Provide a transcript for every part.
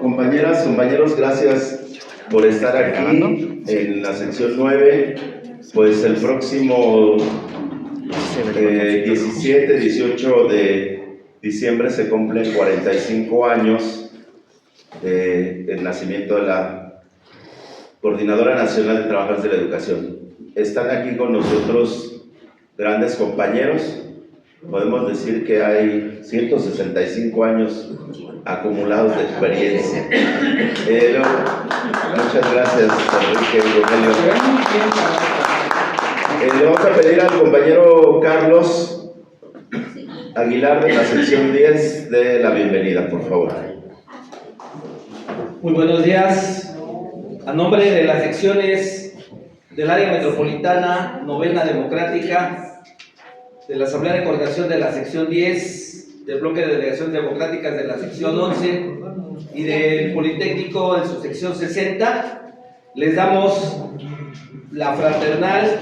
Compañeras, compañeros, gracias por estar aquí en la sección 9. Pues el próximo 17, 18 de diciembre se cumplen 45 años del nacimiento de la Coordinadora Nacional de Trabajadores de la Educación. Están aquí con nosotros grandes compañeros. Podemos decir que hay 165 años acumulados de experiencia. Muchas gracias, Enrique y Rogelio. Le vamos a pedir al compañero Carlos Aguilar de la sección 10 de la bienvenida, por favor. Muy buenos días. A nombre de las secciones del área metropolitana, novena democrática, de la Asamblea de Coordinación de la sección 10, del bloque de delegaciones democráticas de la sección 11 y del Politécnico en su sección 60, les damos la fraternal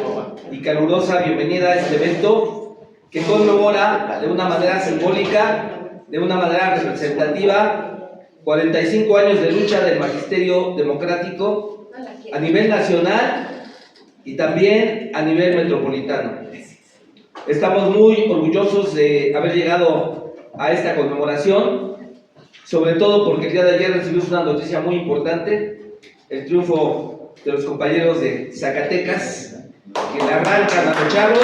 y calurosa bienvenida a este evento que conmemora de una manera simbólica, de una manera representativa, 45 años de lucha del magisterio democrático a nivel nacional y también a nivel metropolitano. Estamos muy orgullosos de haber llegado a esta conmemoración, sobre todo porque el día de ayer recibimos una noticia muy importante, el triunfo de los compañeros de Zacatecas, que le arrancan a los chavos.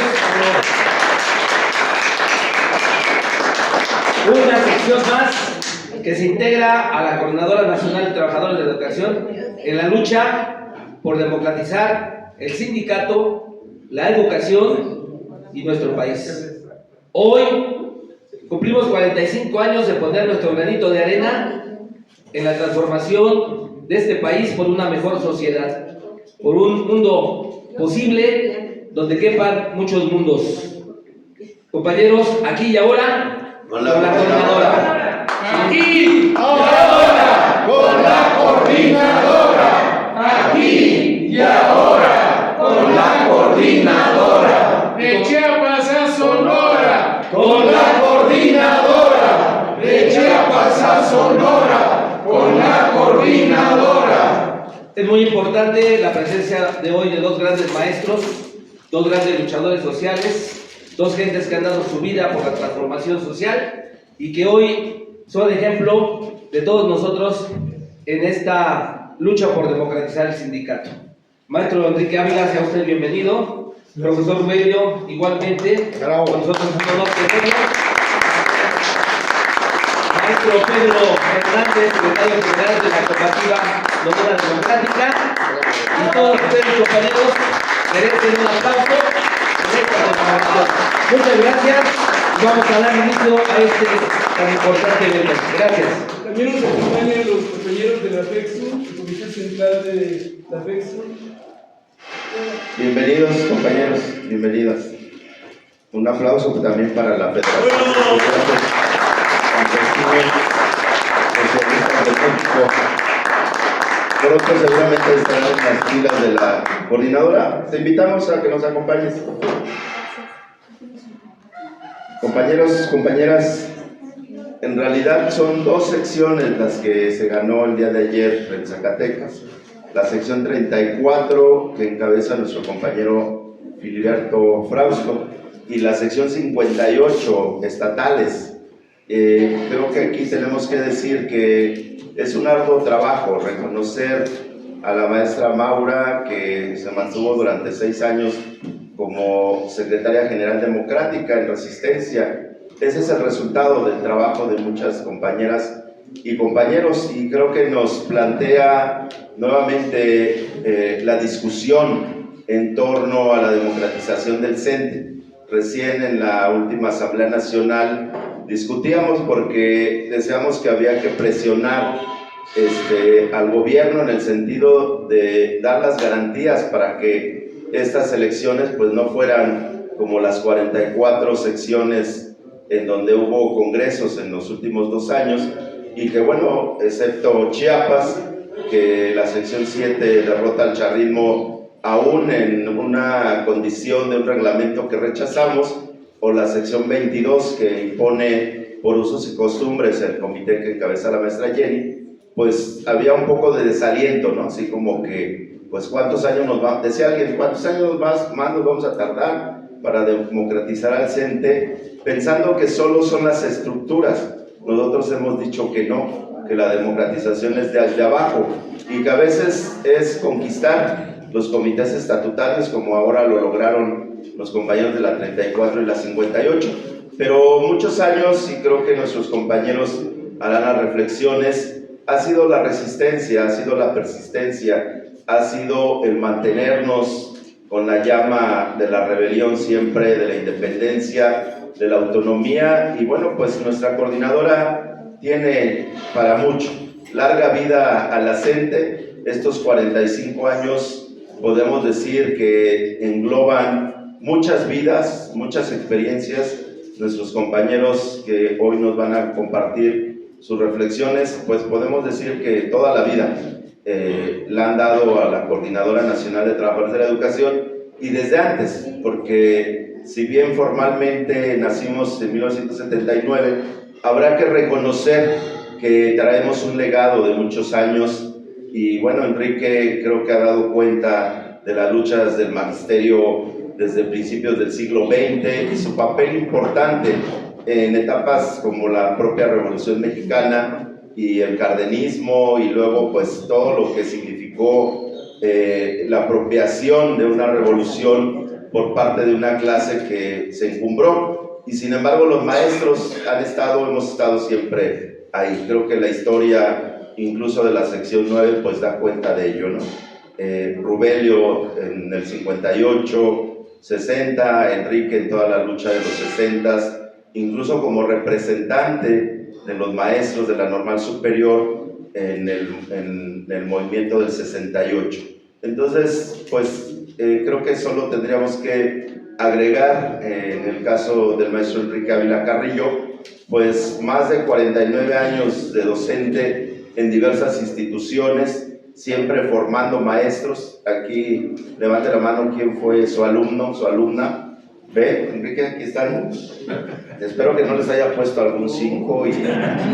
Una sección más que se integra a la Coordinadora Nacional de Trabajadores de la Educación en la lucha por democratizar el sindicato, la educación y nuestro país. Hoy cumplimos 45 años de poner nuestro granito de arena en la transformación de este país por una mejor sociedad, por un mundo posible donde quepan muchos mundos. Compañeros, aquí y ahora, con la coordinadora. Aquí y ahora, con la coordinadora. Aquí y ahora, con la coordinadora. De Chiapas a Sonora, con la coordinadora. De Chiapas a Sonora, con la coordinadora. Es muy importante la presencia de hoy de dos grandes maestros, dos grandes luchadores sociales, dos gentes que han dado su vida por la transformación social y que hoy son ejemplo de todos nosotros en esta lucha por democratizar el sindicato. Maestro Enrique Ávila, sea usted bienvenido. Profesor Medio, igualmente, con nosotros un honor tenerlo. Maestro Pedro Hernández, secretario general de la Cooperativa Novena Democrática, y todos ustedes, compañeros, merecen un aplauso en esta conmemoración. Muchas gracias y vamos a dar inicio a este tan importante evento. Gracias. También nos acompañan los compañeros de la FEXU, el Comité Central de la FEXU. Bienvenidos, compañeros, bienvenidas. Un aplauso también para la Federación de Estudiantes Socialistas de México. Pronto seguramente estarán en las filas de la coordinadora. Te invitamos a que nos acompañes. Compañeros, compañeras, en realidad son dos secciones las que se ganó el día de ayer en Zacatecas. La sección 34, que encabeza nuestro compañero Filiberto Frausto, y la sección 58, estatales. Creo que aquí tenemos que decir que es un arduo trabajo reconocer a la maestra Maura, que se mantuvo durante 6 años como secretaria general democrática en Resistencia. Ese es el resultado del trabajo de muchas compañeras y compañeros, y creo que nos plantea nuevamente la discusión en torno a la democratización del CENTE. Recién en la última Asamblea Nacional discutíamos porque decíamos que había que presionar al gobierno en el sentido de dar las garantías para que estas elecciones pues no fueran como las 44 secciones en donde hubo congresos en los últimos 2 años, y que bueno, excepto Chiapas, que la sección 7 derrota al charrismo aún en una condición de un reglamento que rechazamos, o la sección 22 que impone por usos y costumbres el comité que encabeza la maestra Jenny, pues había un poco de desaliento, ¿no? Así como que, pues ¿cuántos años nos va? Decía alguien, ¿cuántos años más nos vamos a tardar para democratizar al CENTE? Pensando que solo son las estructuras. Nosotros hemos dicho que no, que la democratización es de abajo y que a veces es conquistar los comités estatutarios, como ahora lo lograron los compañeros de la 34 y la 58. Pero muchos años, y creo que nuestros compañeros harán las reflexiones, ha sido la resistencia, ha sido la persistencia, ha sido el mantenernos con la llama de la rebelión siempre, de la independencia, de la autonomía. Y bueno, pues nuestra coordinadora tiene para mucho. Larga vida a la CENTE. Estos 45 años podemos decir que engloban muchas vidas, muchas experiencias. Nuestros compañeros que hoy nos van a compartir sus reflexiones, pues podemos decir que toda la vida la han dado a la Coordinadora Nacional de Trabajadores de la Educación, y desde antes, porque si bien formalmente nacimos en 1979, habrá que reconocer que traemos un legado de muchos años. Y bueno, Enrique creo que ha dado cuenta de las luchas del magisterio desde principios del siglo XX y su papel importante en etapas como la propia Revolución Mexicana y el cardenismo, y luego pues todo lo que significó la apropiación de una revolución por parte de una clase que se encumbró. Y sin embargo los maestros hemos estado siempre ahí. Creo que la historia, incluso de la sección 9, pues da cuenta de ello, ¿no? Rubelio en el 58, 60, Enrique en toda la lucha de los 60, incluso como representante de los maestros de la normal superior en el movimiento del 68. Entonces, pues creo que solo tendríamos que agregar, en el caso del maestro Enrique Ávila Carrillo, pues más de 49 años de docente en diversas instituciones, siempre formando maestros. Aquí levante la mano quién fue su alumno, su alumna. ¿Ve, Enrique? Aquí están. Espero que no les haya puesto algún 5 y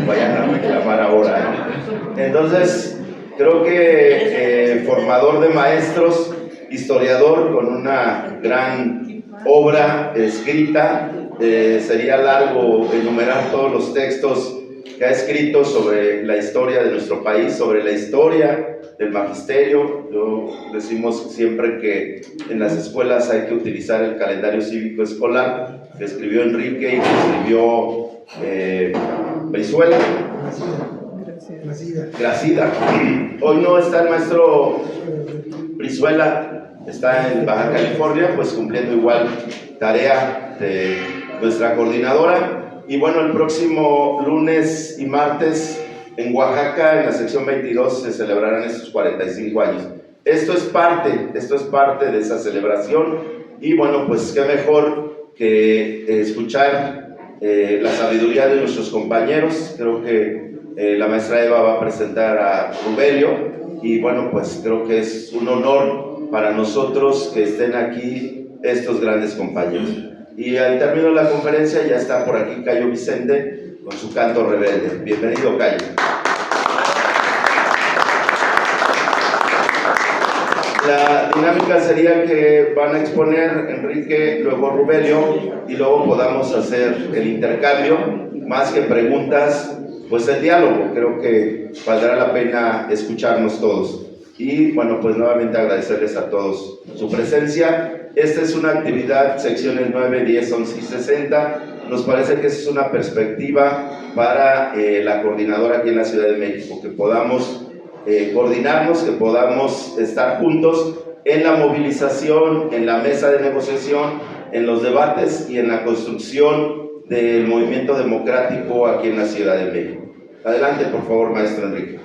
vayan a reclamar ahora, ¿no? Entonces, creo que formador de maestros, historiador con una gran obra escrita. Sería largo enumerar todos los textos que ha escrito sobre la historia de nuestro país, sobre la historia del magisterio. Decimos siempre que en las escuelas hay que utilizar el calendario cívico escolar que escribió Enrique y que escribió Brizuela. Gracida. Hoy no está el maestro Brizuela, está en Baja California, pues cumpliendo igual tarea de nuestra coordinadora. Y bueno, el próximo lunes y martes en Oaxaca, en la sección 22, se celebrarán estos 45 años. Esto es parte de esa celebración. Y bueno, pues qué mejor que escuchar la sabiduría de nuestros compañeros. Creo que la maestra Eva va a presentar a Rubelio, y bueno, pues creo que es un honor para nosotros que estén aquí estos grandes compañeros. Y al término de la conferencia ya está por aquí Cayo Vicente con su canto rebelde. Bienvenido, Cayo. La dinámica sería que van a exponer Enrique, luego Rubelio, y luego podamos hacer el intercambio, más que preguntas, pues el diálogo. Creo que valdrá la pena escucharnos todos. Y bueno, pues nuevamente agradecerles a todos su presencia. Esta es una actividad, secciones 9, 10, 11 y 60. Nos parece que esa es una perspectiva para la coordinadora aquí en la Ciudad de México, que podamos coordinarnos, que podamos estar juntos en la movilización, en la mesa de negociación, en los debates y en la construcción del movimiento democrático aquí en la Ciudad de México. Adelante, por favor, maestro Enrique.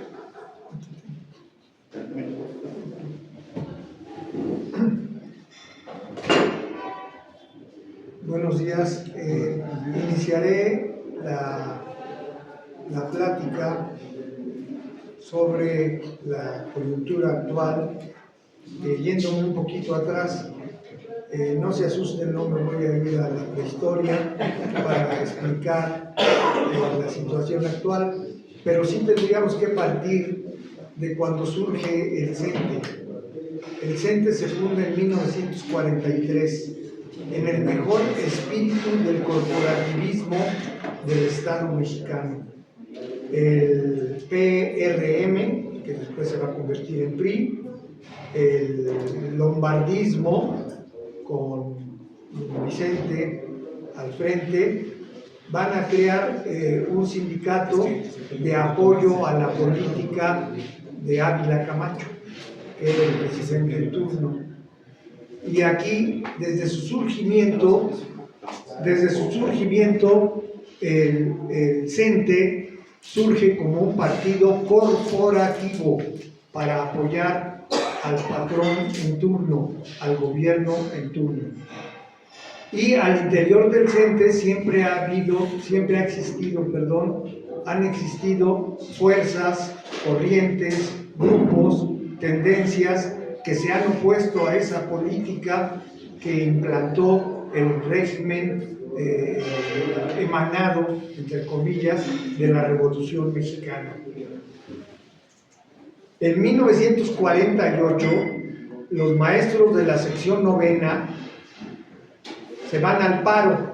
Buenos días. Iniciaré la plática sobre la coyuntura actual, yéndome un poquito atrás. No se asusten, no me voy a ir a la prehistoria para explicar la situación actual. pero sí tendríamos que partir de cuando surge el CENTE. El CENTE se funda en 1943, en el mejor espíritu del corporativismo del Estado mexicano. El PRM, que después se va a convertir en PRI, el lombardismo, con Vicente al frente, van a crear un sindicato de apoyo a la política de Ávila Camacho, que era el presidente en turno. Y aquí, desde su surgimiento, el CENTE surge como un partido corporativo para apoyar al patrón en turno, al gobierno en turno. Y al interior del CENTE han existido fuerzas, corrientes, grupos, tendencias que se han opuesto a esa política que implantó el régimen emanado, entre comillas, de la Revolución Mexicana. En 1948, los maestros de la sección novena se van al paro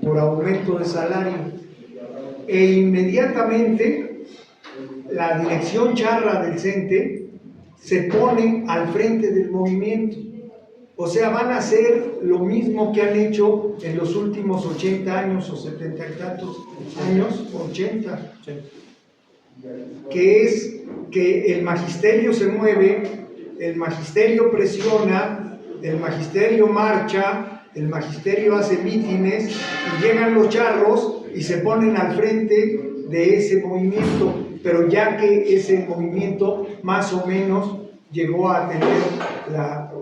por aumento de salario e inmediatamente la dirección charra del CENTE se pone al frente del movimiento. O sea, van a hacer lo mismo que han hecho en los últimos 80 años o 70 y tantos años, 80, que es que el magisterio se mueve, el magisterio presiona, el magisterio marcha, el magisterio hace mítines y llegan los charros y se ponen al frente de ese movimiento, pero ya que ese movimiento más o menos llegó a tener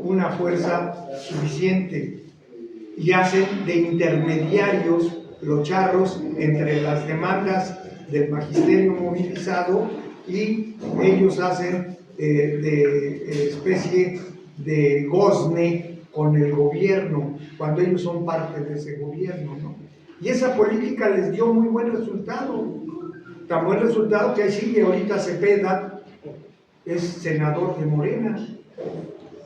una fuerza suficiente y hacen de intermediarios los charros entre las demandas del magisterio movilizado y ellos hacen de especie de gozne con el gobierno, cuando ellos son parte de ese gobierno, ¿no? Y esa política les dio muy buen resultado, tan buen resultado que ahí sigue ahorita Cepeda, es senador de Morena,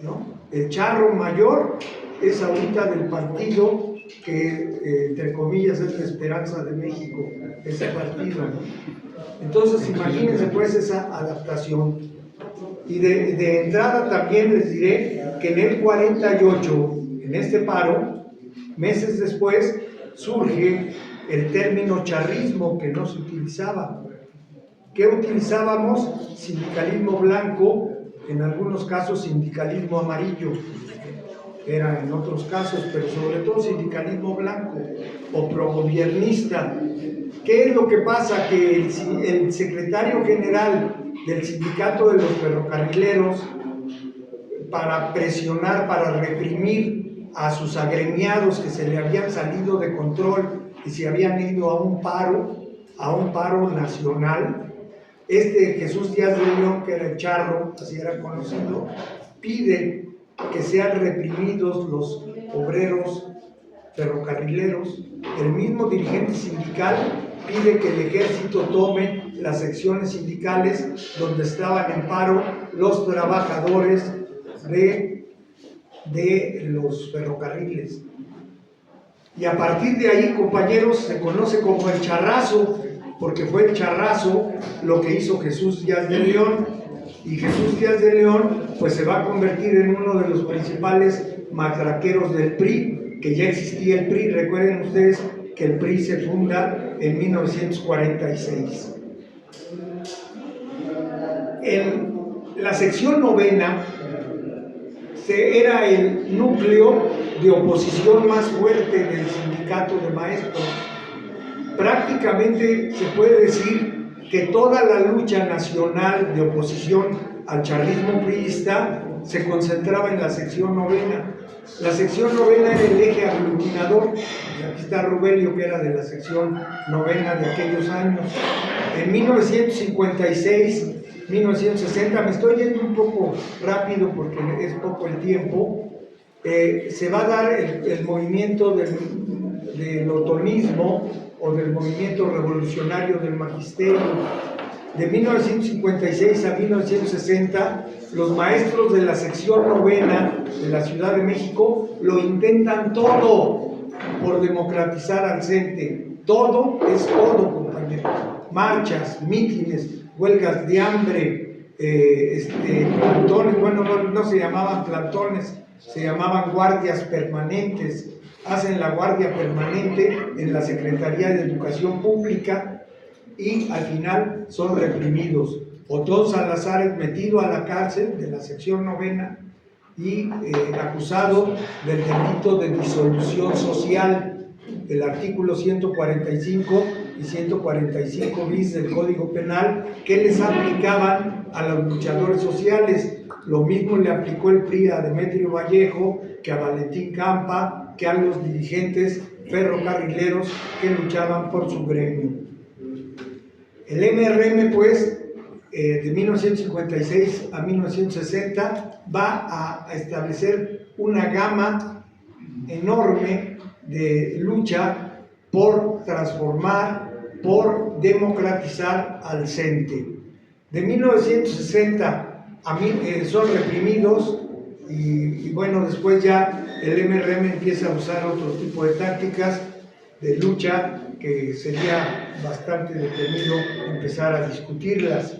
¿no? El charro mayor es ahorita del partido que, entre comillas, es la esperanza de México, ese partido, ¿no? Entonces, imagínense pues esa adaptación. Y de entrada también les diré que en el 48, en este paro, meses después, surge el término charrismo que no se utilizaba. ¿Qué utilizábamos? Sindicalismo blanco, en algunos casos sindicalismo amarillo, era en otros casos, pero sobre todo sindicalismo blanco o progobiernista. ¿Qué es lo que pasa? Que el secretario general del sindicato de los ferrocarrileros, para presionar, para reprimir a sus agremiados que se le habían salido de control y se habían ido a un paro nacional, Jesús Díaz de León, que era el charro, así era conocido, pide que sean reprimidos los obreros ferrocarrileros. El mismo dirigente sindical pide que el ejército tome las secciones sindicales donde estaban en paro los trabajadores de los ferrocarriles. Y a partir de ahí, compañeros, se conoce como el charrazo, porque fue el charrazo lo que hizo Jesús Díaz de León, y Jesús Díaz de León pues se va a convertir en uno de los principales matraqueros del PRI, que ya existía el PRI. Recuerden ustedes que el PRI se funda en 1946. En la sección novena era el núcleo de oposición más fuerte del sindicato de maestros. Prácticamente se puede decir que toda la lucha nacional de oposición al charrismo priista se concentraba en la sección novena. La sección novena era el eje aglutinador. Aquí está Rubelio, que era de la sección novena de aquellos años. En 1956, 1960, me estoy yendo un poco rápido porque es poco el tiempo, se va a dar el movimiento del otonismo o del movimiento revolucionario del magisterio. De 1956 a 1960, los maestros de la sección novena de la Ciudad de México lo intentan todo por democratizar al CENTE. Todo es todo, compañeros. Marchas, mítines, huelgas de hambre, plantones, bueno, no se llamaban plantones, se llamaban guardias permanentes. Hacen la guardia permanente en la Secretaría de Educación Pública y al final son reprimidos. Otón Salazar es metido a la cárcel de la sección novena y acusado del delito de disolución social, el artículo 145 y 145 bis del Código Penal, que les aplicaban a los luchadores sociales. Lo mismo le aplicó el PRI a Demetrio Vallejo, que a Valentín Campa, que a los dirigentes ferrocarrileros que luchaban por su gremio. El MRM, pues, de 1956 a 1960 va a establecer una gama enorme de lucha por transformar, por democratizar al CENTE. De 1960 a son reprimidos y bueno, después ya el MRM empieza a usar otro tipo de tácticas de lucha que sería bastante detenido empezar a discutirlas.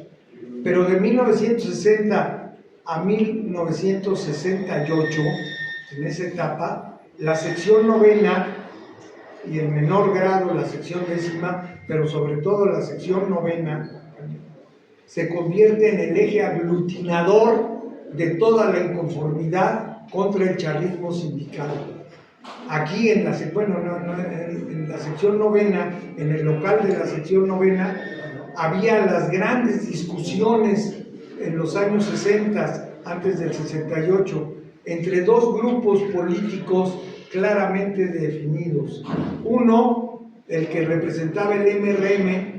Pero de 1960 a 1968, en esa etapa, la sección novena y en menor grado la sección décima, pero sobre todo la sección novena, se convierte en el eje aglutinador de toda la inconformidad contra el charrismo sindical. Aquí en la sección novena, en el local de la sección novena, había las grandes discusiones en los años 60, antes del 68, entre dos grupos políticos claramente definidos. Uno, el que representaba el MRM,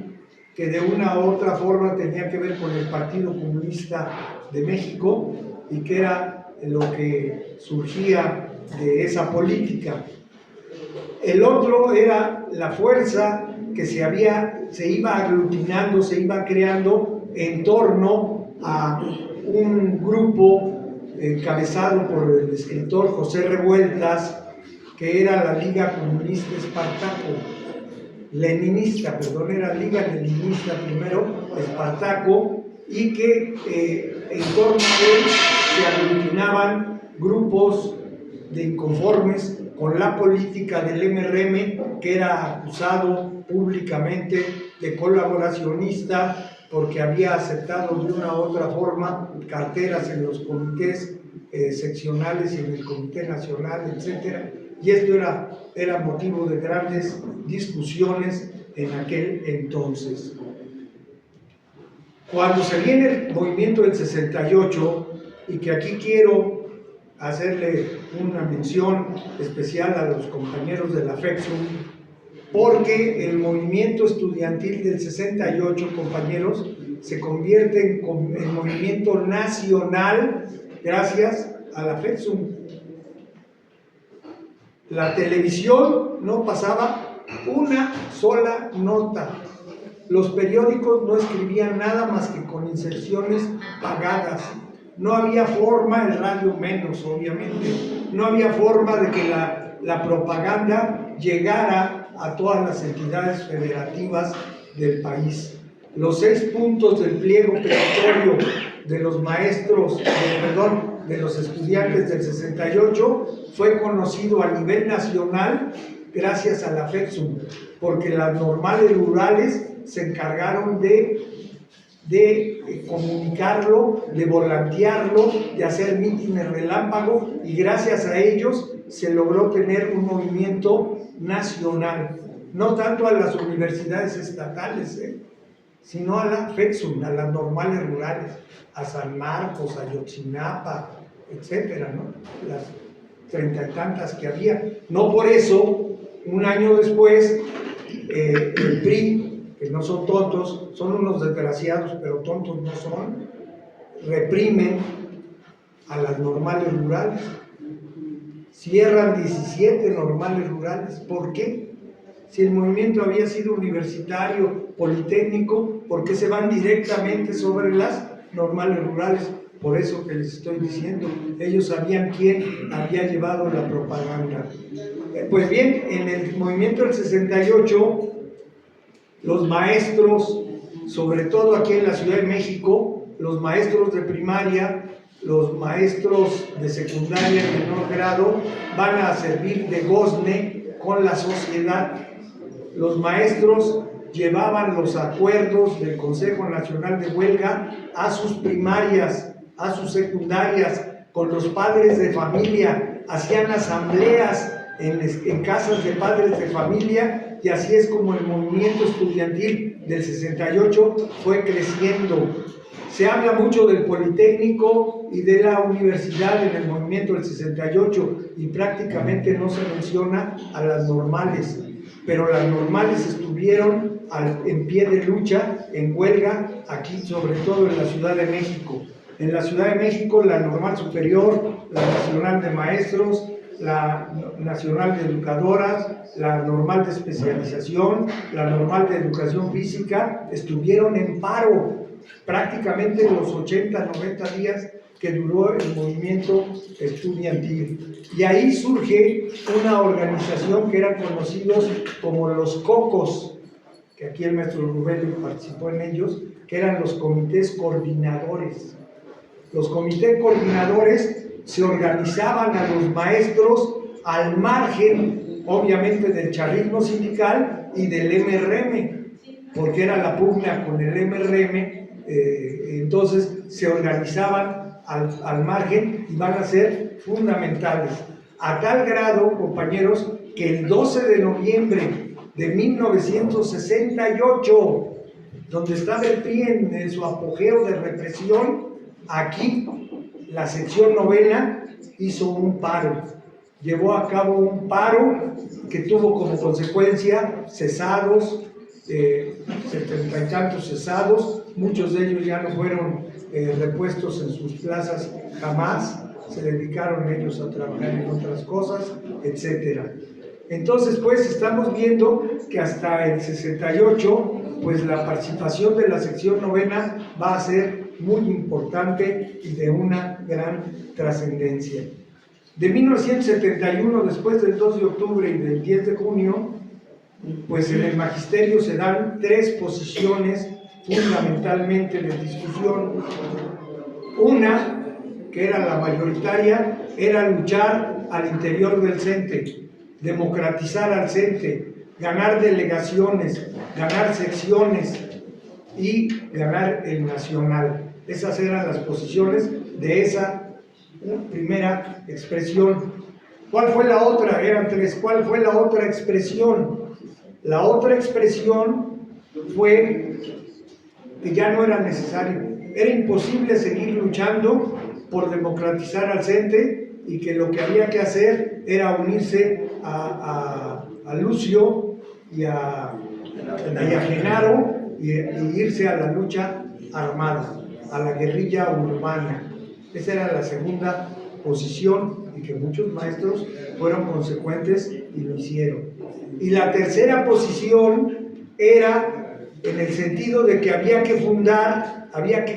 que de una u otra forma tenía que ver con el Partido Comunista de México y que era lo que surgía de esa política. El otro era la fuerza que se iba aglutinando, se iba creando en torno a un grupo encabezado por el escritor José Revueltas, que era la Liga Comunista Leninista, era Liga Leninista primero, Espartaco, y que en torno a él se aglutinaban grupos de inconformes con la política del MRM, que era acusado públicamente de colaboracionista porque había aceptado de una u otra forma carteras en los comités seccionales y en el Comité Nacional, etc. Y esto era motivo de grandes discusiones en aquel entonces. Cuando se viene el movimiento del 68, y que aquí quiero hacerle una mención especial a los compañeros de la FEXUM, porque el movimiento estudiantil del 68, compañeros, se convierte en movimiento nacional gracias a la FEXUM. La televisión no pasaba una sola nota. Los periódicos no escribían nada más que con inserciones pagadas. No había forma, el radio menos, obviamente, no había forma de que la propaganda llegara a todas las entidades federativas del país. Los 6 puntos del pliego petitorio de los maestros, de los estudiantes del 68 fue conocido a nivel nacional gracias a la FEXUM, porque las normales rurales se encargaron de comunicarlo, de volantearlo, de hacer mítines relámpago, y gracias a ellos se logró tener un movimiento nacional, no tanto a las universidades estatales, sino a la FEXUM, a las normales rurales, a San Marcos, a Ayotzinapa, etcétera, ¿no? Las 30 y tantas que había. No por eso, un año después, el PRI, que no son tontos, son unos desgraciados, pero tontos no son, reprimen a las normales rurales. Cierran 17 normales rurales. ¿Por qué? Si el movimiento había sido universitario, Politécnico, porque se van directamente sobre las normales rurales. Por eso que les estoy diciendo, ellos sabían quién había llevado la propaganda. Pues bien, en el movimiento del 68, los maestros, sobre todo aquí en la Ciudad de México, los maestros de primaria, los maestros de secundaria y menor grado, van a servir de gozne con la sociedad. Los maestros llevaban los acuerdos del Consejo Nacional de Huelga a sus primarias, a sus secundarias, con los padres de familia, hacían asambleas en casas de padres de familia, y así es como el movimiento estudiantil del 68 fue creciendo. Se habla mucho del Politécnico y de la universidad en el movimiento del 68 y prácticamente no se menciona a las normales, pero las normales estuvieron en pie de lucha, en huelga, aquí sobre todo en la Ciudad de México. En la Ciudad de México, la Normal Superior, la Nacional de Maestros, la Nacional de Educadoras, la Normal de Especialización, la Normal de Educación Física, estuvieron en paro prácticamente los 80, 90 días que duró el movimiento estudiantil. Y ahí surge una organización que eran conocidos como los COCOS, que aquí el maestro Rubén participó en ellos, que eran los comités coordinadores. Los comités coordinadores se organizaban a los maestros al margen, obviamente, del charrismo sindical y del MRM, porque era la pugna con el MRM, entonces se organizaban al margen y van a ser fundamentales. A tal grado, compañeros, que el 12 de noviembre de 1968, donde estaba el PRI en su apogeo de represión, aquí la sección novena hizo un paro, llevó a cabo un paro que tuvo como consecuencia cesados, 70 y tantos cesados, muchos de ellos ya no fueron repuestos en sus plazas jamás, se dedicaron ellos a trabajar en otras cosas, etcétera. Entonces, pues, estamos viendo que hasta el 68, pues, la participación de la sección novena va a ser muy importante y de una gran trascendencia. De 1971, después del 2 de octubre y del 10 de junio, pues en el magisterio se dan tres posiciones fundamentalmente de discusión. Una, que era la mayoritaria, era luchar al interior del CENTE, democratizar al CENTE, ganar delegaciones, ganar secciones y ganar el nacional. Esas eran las posiciones de esa primera expresión. ¿Cuál fue la otra? Eran tres. ¿Cuál fue la otra expresión? La otra expresión fue que ya no era necesario. Era imposible seguir luchando por democratizar al CENTE y que lo que había que hacer era unirse a Lucio y a Genaro y irse a la lucha armada, a la guerrilla urbana. Esa era la segunda posición y que muchos maestros fueron consecuentes y lo hicieron. Y la tercera posición era en el sentido de que había que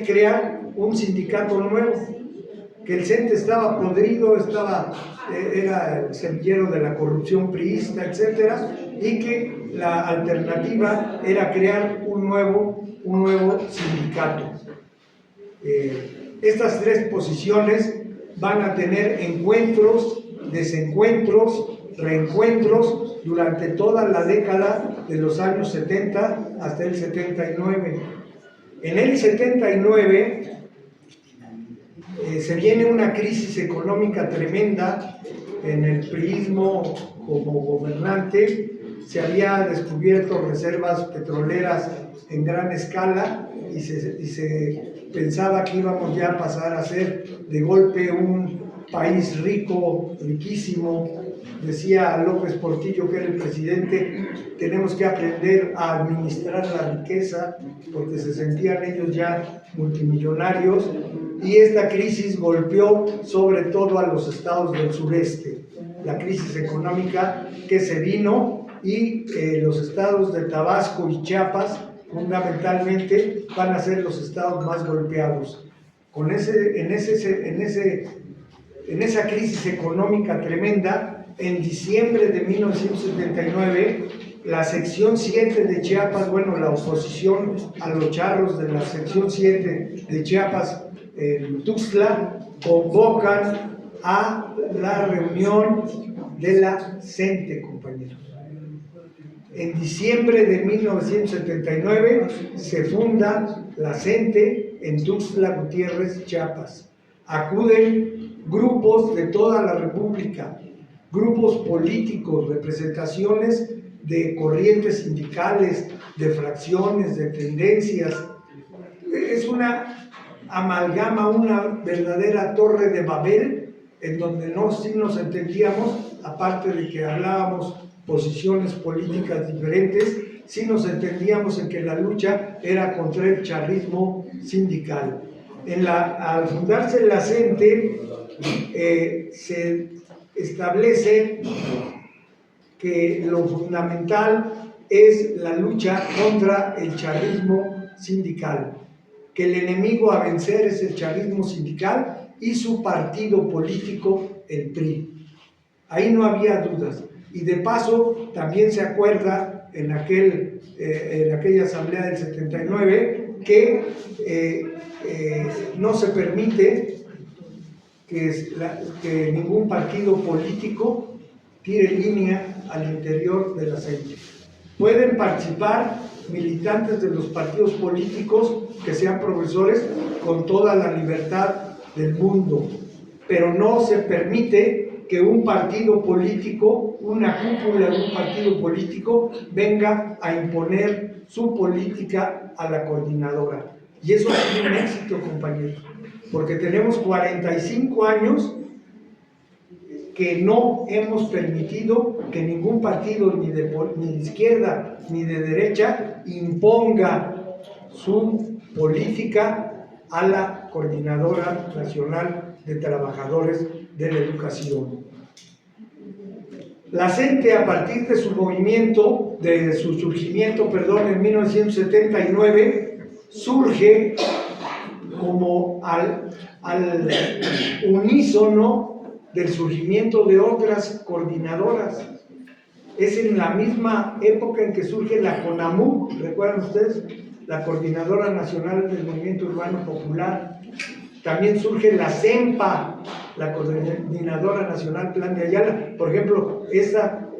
crear un sindicato nuevo, que el CENTE estaba podrido, era el semillero de la corrupción priista, etcétera, y que la alternativa era crear un nuevo sindicato. Estas tres posiciones van a tener encuentros, desencuentros, reencuentros durante toda la década de los años 70 hasta el 79. En el 79 se viene una crisis económica tremenda en el priismo como gobernante. Se había descubierto reservas petroleras en gran escala y se pensaba que íbamos ya a pasar a ser de golpe un país rico, riquísimo. Decía López Portillo, que era el presidente, tenemos que aprender a administrar la riqueza, porque se sentían ellos ya multimillonarios, y esta crisis golpeó sobre todo a los estados del sureste, la crisis económica que se vino, y los estados de Tabasco y Chiapas fundamentalmente van a ser los estados más golpeados. En esa crisis económica tremenda, en diciembre de 1979, la sección 7 de Chiapas, bueno, la oposición a los charros de la sección 7 de Chiapas en Tuxtla, convocan a la reunión de la CENTE, compañeros. En diciembre de 1979 se funda la CENTE en Tuxtla Gutiérrez, Chiapas. Acuden grupos de toda la República, grupos políticos, representaciones de corrientes sindicales, de fracciones, de tendencias. Es una amalgama, una verdadera torre de Babel, en donde sí nos entendíamos, aparte de que hablábamos posiciones políticas diferentes, sí nos entendíamos en que la lucha era contra el charrismo sindical. Al fundarse la CENTE, se establece que lo fundamental es la lucha contra el charrismo sindical, que el enemigo a vencer es el charrismo sindical y su partido político, el PRI. Ahí no había dudas. Y de paso, también se acuerda en aquella asamblea del 79 que no se permite que ningún partido político tire línea al interior de la CENTE. Pueden participar militantes de los partidos políticos que sean profesores con toda la libertad del mundo, pero no se permite que un partido político, una cúpula de un partido político, venga a imponer su política a la coordinadora. Y eso ha sido un éxito, compañeros, porque tenemos 45 años que no hemos permitido que ningún partido, ni de izquierda ni de derecha, imponga su política a la Coordinadora Nacional de Trabajadores de la Educación. La CENTE, a partir de su surgimiento, en 1979, surge como al unísono del surgimiento de otras coordinadoras. Es en la misma época en que surge la CONAMU, ¿recuerdan ustedes? La Coordinadora Nacional del Movimiento Urbano Popular. También surge la CEMPA, la Coordinadora Nacional Plan de Ayala. Por ejemplo,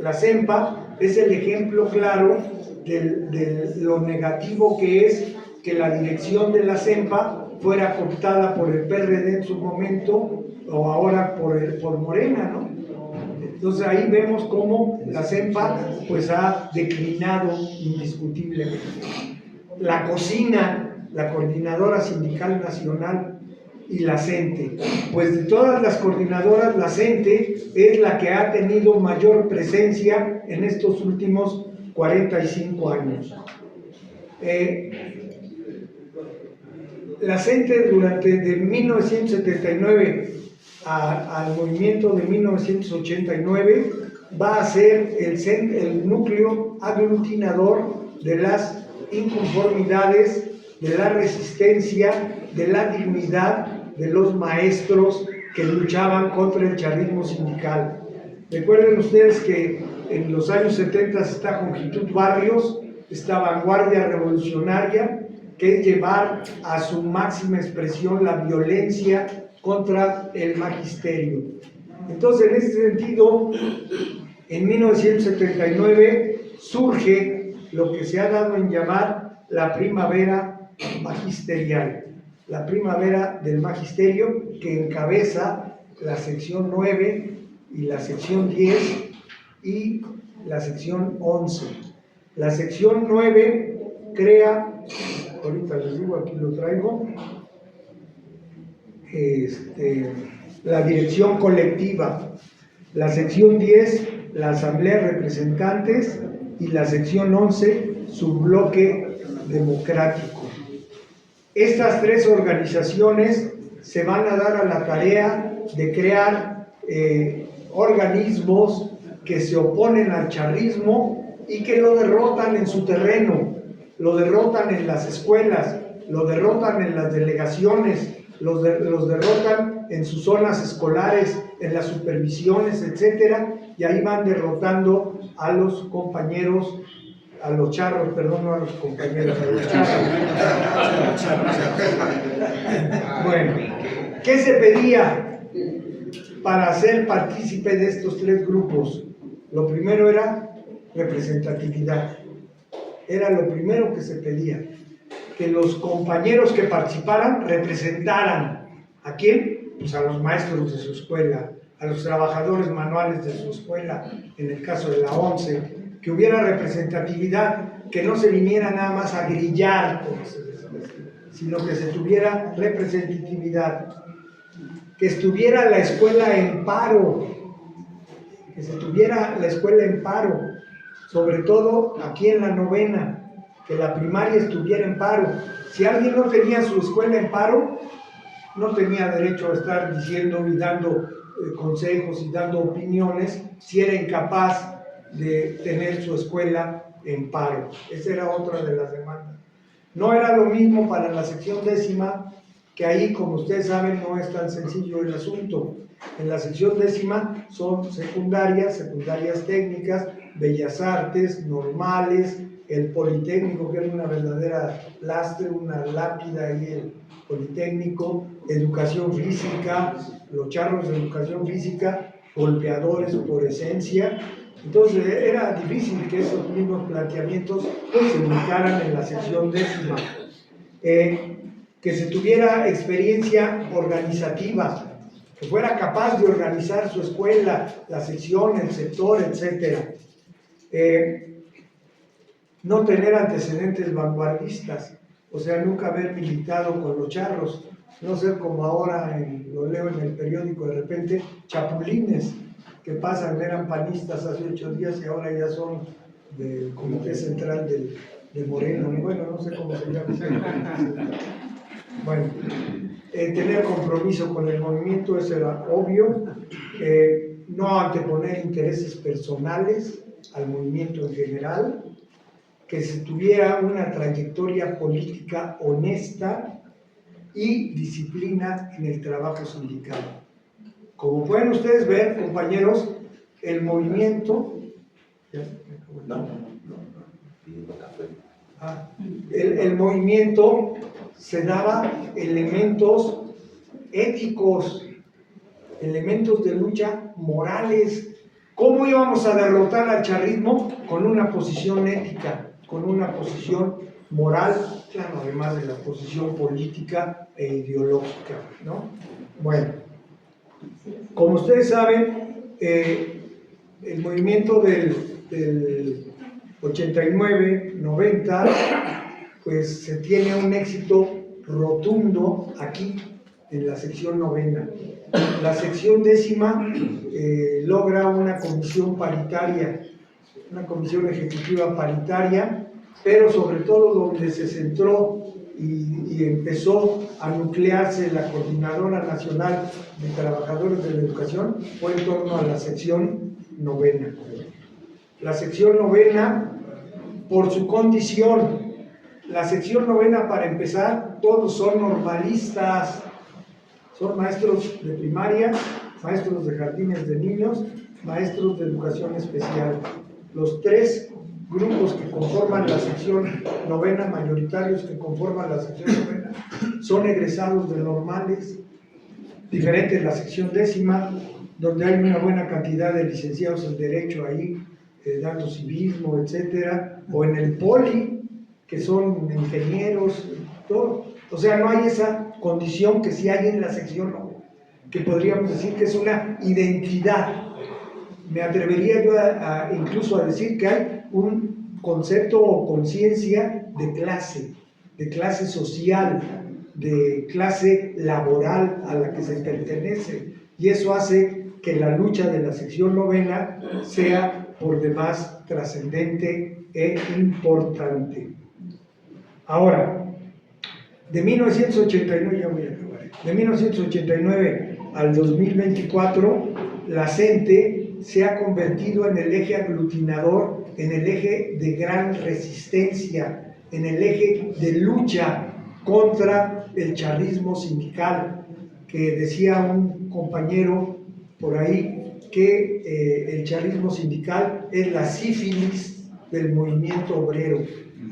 la CEMPA es el ejemplo claro de lo negativo que es que la dirección de la CEMPA fuera cooptada por el PRD en su momento, o ahora por Morena, ¿no? Entonces ahí vemos cómo la CEMPA pues ha declinado indiscutiblemente. La COSINA, la Coordinadora Sindical Nacional, y la CENTE. Pues de todas las coordinadoras, la CENTE es la que ha tenido mayor presencia en estos últimos 45 años. La CENTE de 1979 al movimiento de 1989 va a ser el núcleo aglutinador de las inconformidades, de la resistencia, de la dignidad de los maestros que luchaban contra el charrismo sindical. Recuerden ustedes que en los años 70 está Jongitud Barrios, esta vanguardia revolucionaria, que es llevar a su máxima expresión la violencia contra el magisterio. Entonces, en ese sentido, en 1979 surge lo que se ha dado en llamar la primavera magisterial, la primavera del magisterio, que encabeza la sección 9 y la sección 10 y la sección 11. La sección 9 crea, ahorita les digo, aquí lo traigo, la dirección colectiva, la sección 10, la asamblea de representantes, y la sección 11, su bloque democrático. Estas tres organizaciones se van a dar a la tarea de crear organismos que se oponen al charrismo y que lo derrotan en su terreno. lo derrotan en las escuelas, lo derrotan en las delegaciones, los derrotan en sus zonas escolares, en las supervisiones, etcétera, y ahí van derrotando a los compañeros, a los charros, perdón, no a los compañeros, a los charros. Bueno, ¿qué se pedía para ser partícipe de estos tres grupos? Lo primero era representatividad. Era lo primero que se pedía, que los compañeros que participaran representaran. ¿A quién? Pues a los maestros de su escuela, a los trabajadores manuales de su escuela, en el caso de la 11, que hubiera representatividad, que no se viniera nada más a grillar, sino que se tuviera representatividad, que estuviera la escuela en paro, que se tuviera la escuela en paro, sobre todo aquí en la novena, que la primaria estuviera en paro. Si alguien no tenía su escuela en paro, no tenía derecho a estar diciendo y dando consejos y dando opiniones si era incapaz de tener su escuela en paro. Esa era otra de las demandas. No era lo mismo para la sección 10ª, que ahí, como ustedes saben, no es tan sencillo el asunto. En la sección 10ª son secundarias técnicas, bellas artes, normales, el politécnico, que era una verdadera lastre, una lápida ahí, el politécnico, educación física, los charros de educación física, golpeadores por esencia. Entonces era difícil que esos mismos planteamientos se ubicaran en la sección 10ª. Que se tuviera experiencia organizativa, que fuera capaz de organizar su escuela, la sección, el sector, etc. No tener antecedentes vanguardistas, o sea, nunca haber militado con los charros, no ser como ahora, lo leo en el periódico de repente, chapulines, que pasan, eran panistas hace 8 días y ahora ya son del Comité Central de Moreno, bueno, no sé cómo se llama. Bueno, tener compromiso con el movimiento, eso era obvio, no anteponer intereses personales al movimiento en general, que se tuviera una trayectoria política honesta y disciplina en el trabajo sindical. Como pueden ustedes ver, compañeros, el movimiento... El movimiento se daba elementos éticos, elementos de lucha morales. ¿Cómo íbamos a derrotar al charrismo? Con una posición ética, con una posición moral, claro, además de la posición política e ideológica, ¿no? Bueno, como ustedes saben, el movimiento del 89, 90, pues se tiene un éxito rotundo aquí en la sección 9ª. La sección 10ª logra una comisión paritaria, una comisión ejecutiva paritaria, pero sobre todo donde se centró y empezó a nuclearse la Coordinadora Nacional de Trabajadores de la Educación fue en torno a la sección 9ª. La sección 9ª, por su condición, la sección 9ª, para empezar, todos son normalistas, son maestros de primaria, maestros de jardines de niños, maestros de educación especial. Los 3 grupos que conforman la sección 9ª, mayoritarios que conforman la sección 9ª, son egresados de normales, diferente de la sección 10ª, donde hay una buena cantidad de licenciados en Derecho ahí, dando civismo, etcétera, o en el poli, que son ingenieros, todo. O sea, no hay esa condición que sí hay en la sección 9, que podríamos decir que es una identidad. Me atrevería yo incluso a decir que hay un concepto o conciencia de clase social, de clase laboral a la que se pertenece, y eso hace que la lucha de la sección 9ª sea por demás trascendente e importante. Ahora, de 1989, ya voy a acabar, de 1989 al 2024, la CENTE se ha convertido en el eje aglutinador, en el eje de gran resistencia en el eje de lucha contra el charrismo sindical, que decía un compañero por ahí que el charrismo sindical es la sífilis del movimiento obrero.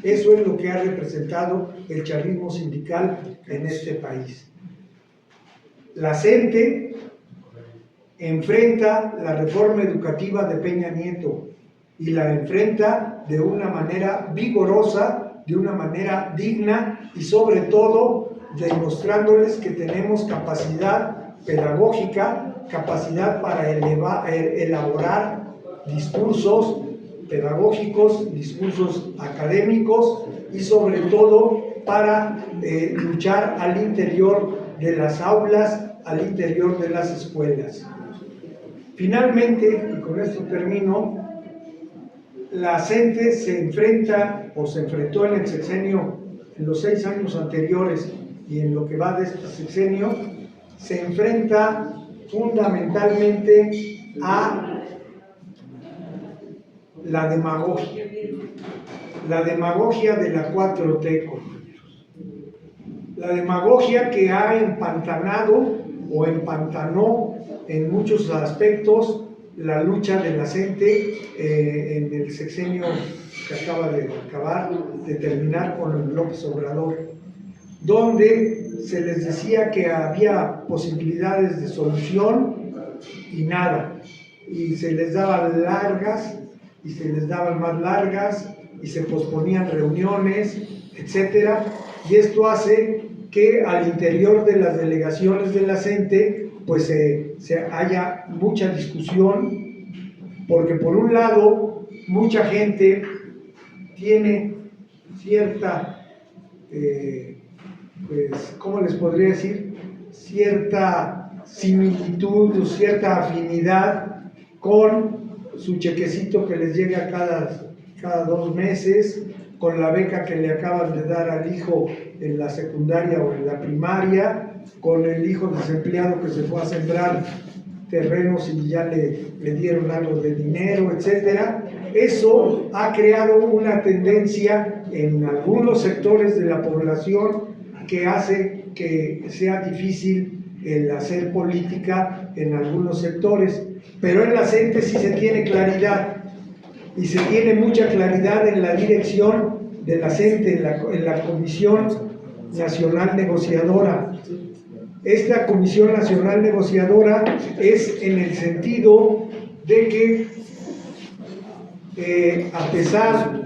Eso es lo que ha representado el charrismo sindical en este país. La CENTE enfrenta la reforma educativa de Peña Nieto y la enfrenta de una manera vigorosa, de una manera digna y sobre todo demostrándoles que tenemos capacidad pedagógica, capacidad para elaborar discursos pedagógicos, discursos académicos y sobre todo para luchar al interior de las aulas, al interior de las escuelas. Finalmente, y con esto termino, la CENTE se enfrenta o se enfrentó en el sexenio, en los 6 años anteriores y en lo que va de este sexenio, se enfrenta fundamentalmente a la demagogia de la 4T, la demagogia que ha empantanado o empantanó en muchos aspectos la lucha de la CENTE en el sexenio que acaba de terminar con López Obrador, donde se les decía que había posibilidades de solución y nada, y se les daban largas y se les daban más largas y se posponían reuniones, etcétera, y esto hace que al interior de las delegaciones de la CENTE pues se haya mucha discusión, porque por un lado mucha gente tiene cierta, pues, ¿cómo les podría decir? Cierta similitud o cierta afinidad con su chequecito que les llega cada 2 meses, con la beca que le acaban de dar al hijo en la secundaria o en la primaria, con el hijo desempleado que se fue a sembrar terrenos y ya le dieron algo de dinero, etcétera. Eso ha creado una tendencia en algunos sectores de la población que hace que sea difícil el hacer política en algunos sectores, pero en la CENTE sí se tiene claridad, y se tiene mucha claridad en la dirección de la CENTE, en la Comisión Nacional Negociadora. Esta Comisión Nacional Negociadora es en el sentido de que a pesar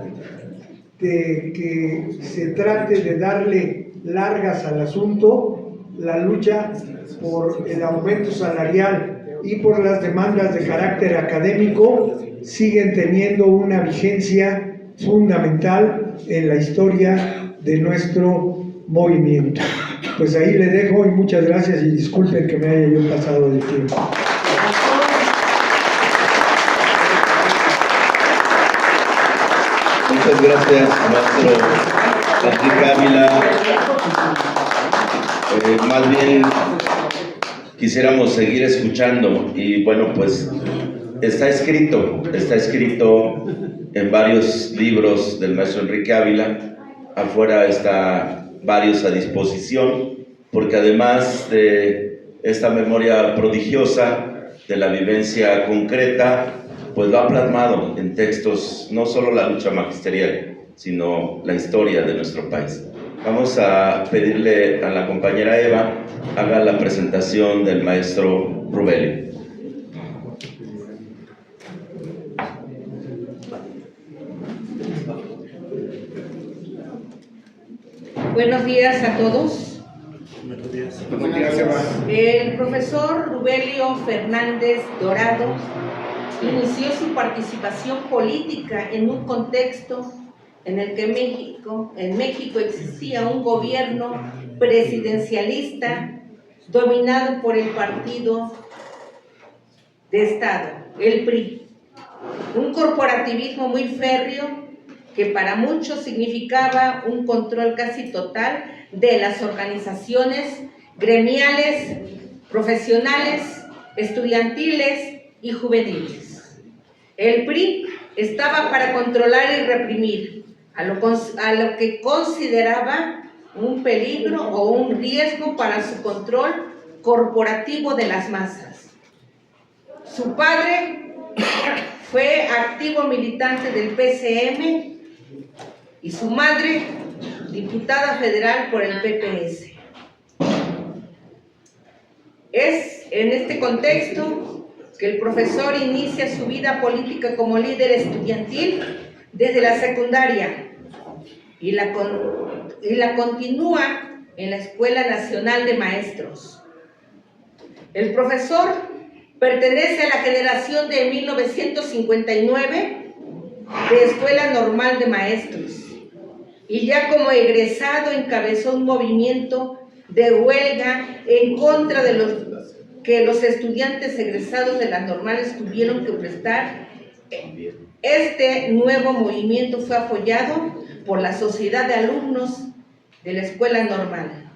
de que se trate de darle largas al asunto, la lucha por el aumento salarial y por las demandas de carácter académico siguen teniendo una vigencia fundamental en la historia de nuestro movimiento. Pues ahí le dejo y muchas gracias y disculpen que me haya yo pasado del tiempo. Muchas gracias, maestro Enrique Ávila. Más bien quisiéramos seguir escuchando y bueno, pues está escrito en varios libros del maestro Enrique Ávila. Afuera está varios a disposición, porque además de esta memoria prodigiosa de la vivencia concreta, pues lo ha plasmado en textos, no solo la lucha magisterial, sino la historia de nuestro país. Vamos a pedirle a la compañera Eva haga la presentación del maestro Rubelio. Buenos días a todos. Buenos días. El profesor Rubelio Fernández Dorado inició su participación política en un contexto en el que en México existía un gobierno presidencialista dominado por el partido de Estado, el PRI, un corporativismo muy férreo que para muchos significaba un control casi total de las organizaciones gremiales, profesionales, estudiantiles y juveniles. El PRI estaba para controlar y reprimir, a lo que consideraba un peligro o un riesgo para su control corporativo de las masas. Su padre fue activo militante del PCM y su madre diputada federal por el PPS. Es en este contexto que el profesor inicia su vida política como líder estudiantil desde la secundaria y la continúa en la Escuela Nacional de Maestros. El profesor pertenece a la generación de 1959 de Escuela Normal de Maestros y ya como egresado encabezó un movimiento de huelga en contra de los estudiantes egresados de las normales tuvieron que prestar. Este nuevo movimiento fue apoyado por la Sociedad de Alumnos de la Escuela Normal.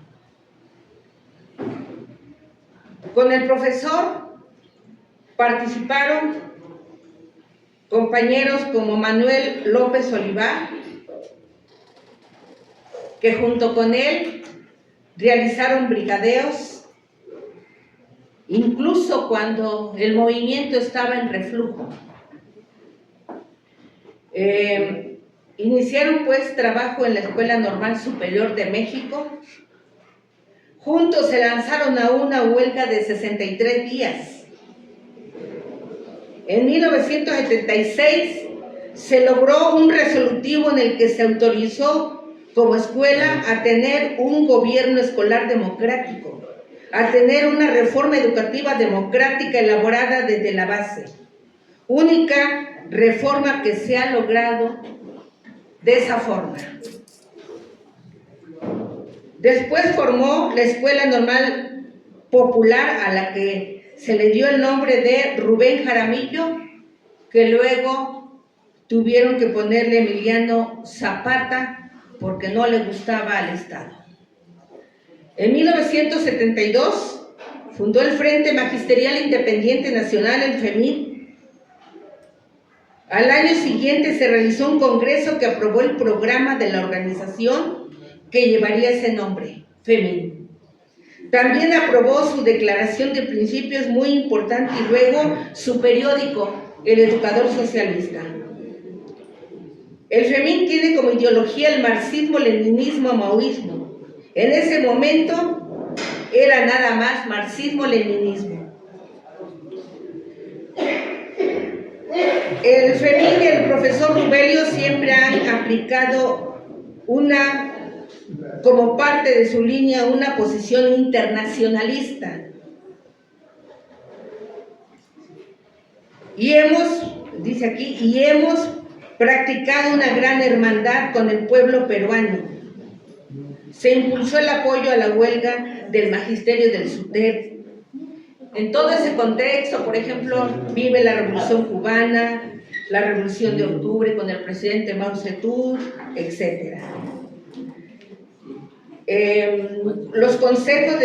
Con el profesor participaron compañeros como Manuel López Olivar, que junto con él realizaron brigadeos, incluso cuando el movimiento estaba en reflujo. Iniciaron pues trabajo en la Escuela Normal Superior de México. Juntos se lanzaron a una huelga de 63 días. En 1976 se logró un resolutivo en el que se autorizó como escuela a tener un gobierno escolar democrático, a tener una reforma educativa democrática elaborada desde la base. Única reforma que se ha logrado de esa forma. Después formó la Escuela Normal Popular, a la que se le dio el nombre de Rubén Jaramillo, que luego tuvieron que ponerle Emiliano Zapata porque no le gustaba al Estado. En 1972 fundó el Frente Magisterial Independiente Nacional, el FEMIN. Al año siguiente se realizó un congreso que aprobó el programa de la organización que llevaría ese nombre, FEMIN. También aprobó su declaración de principios, muy importante, y luego su periódico, El Educador Socialista. El FEMIN tiene como ideología el marxismo-leninismo-maoísmo. En ese momento era nada más marxismo-leninismo. El FEMIN y el profesor Rubelio siempre han aplicado como parte de su línea, una posición internacionalista. Y dice aquí, hemos practicado una gran hermandad con el pueblo peruano. Se impulsó el apoyo a la huelga del magisterio del SUTEP. En todo ese contexto, por ejemplo, vive la Revolución Cubana, la Revolución de Octubre con el presidente Mao Zedong, etc. Los consejos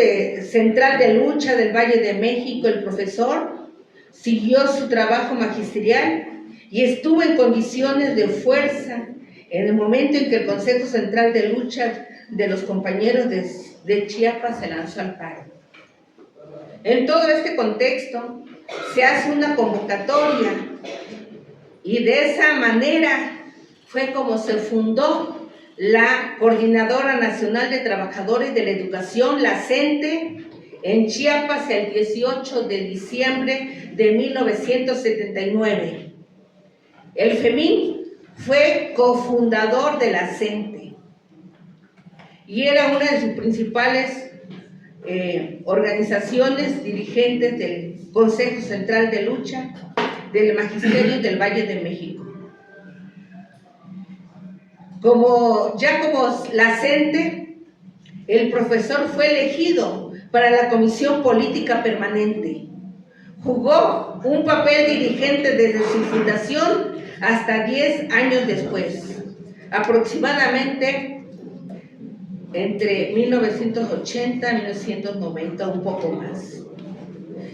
Central de Lucha del Valle de México, el profesor siguió su trabajo magisterial y estuvo en condiciones de fuerza en el momento en que el Consejo Central de Lucha de los compañeros de Chiapas se lanzó al paro. En todo este contexto se hace una convocatoria y de esa manera fue como se fundó la Coordinadora Nacional de Trabajadores de la Educación, la CENTE, en Chiapas el 18 de diciembre de 1979. El FEMIN fue cofundador de la CENTE y era una de sus principales organizaciones dirigentes del Consejo Central de Lucha del Magisterio del Valle de México. Como la CENTE, el profesor fue elegido para la Comisión Política Permanente. Jugó un papel dirigente desde su fundación hasta 10 años después, aproximadamente entre 1980 y 1990, un poco más.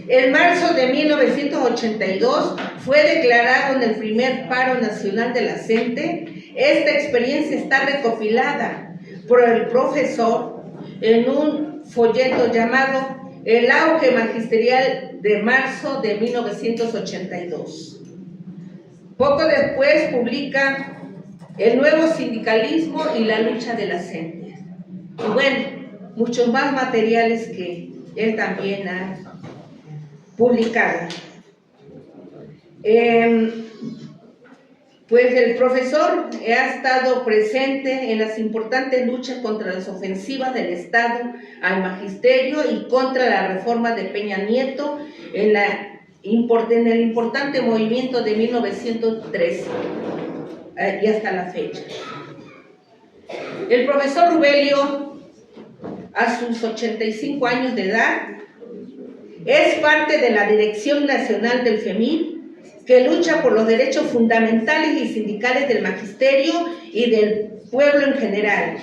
En marzo de 1982 fue declarado en el primer paro nacional de la CENTE Esta experiencia está recopilada por el profesor en un folleto llamado El auge magisterial de marzo de 1982. Poco después publica El nuevo sindicalismo y la lucha de las gentes. Y bueno, muchos más materiales que él también ha publicado. Pues el profesor ha estado presente en las importantes luchas contra las ofensivas del Estado al magisterio y contra la reforma de Peña Nieto en el importante movimiento de 1913 y hasta la fecha. El profesor Rubelio, a sus 85 años de edad, es parte de la Dirección Nacional del FEMIN, que lucha por los derechos fundamentales y sindicales del magisterio y del pueblo en general.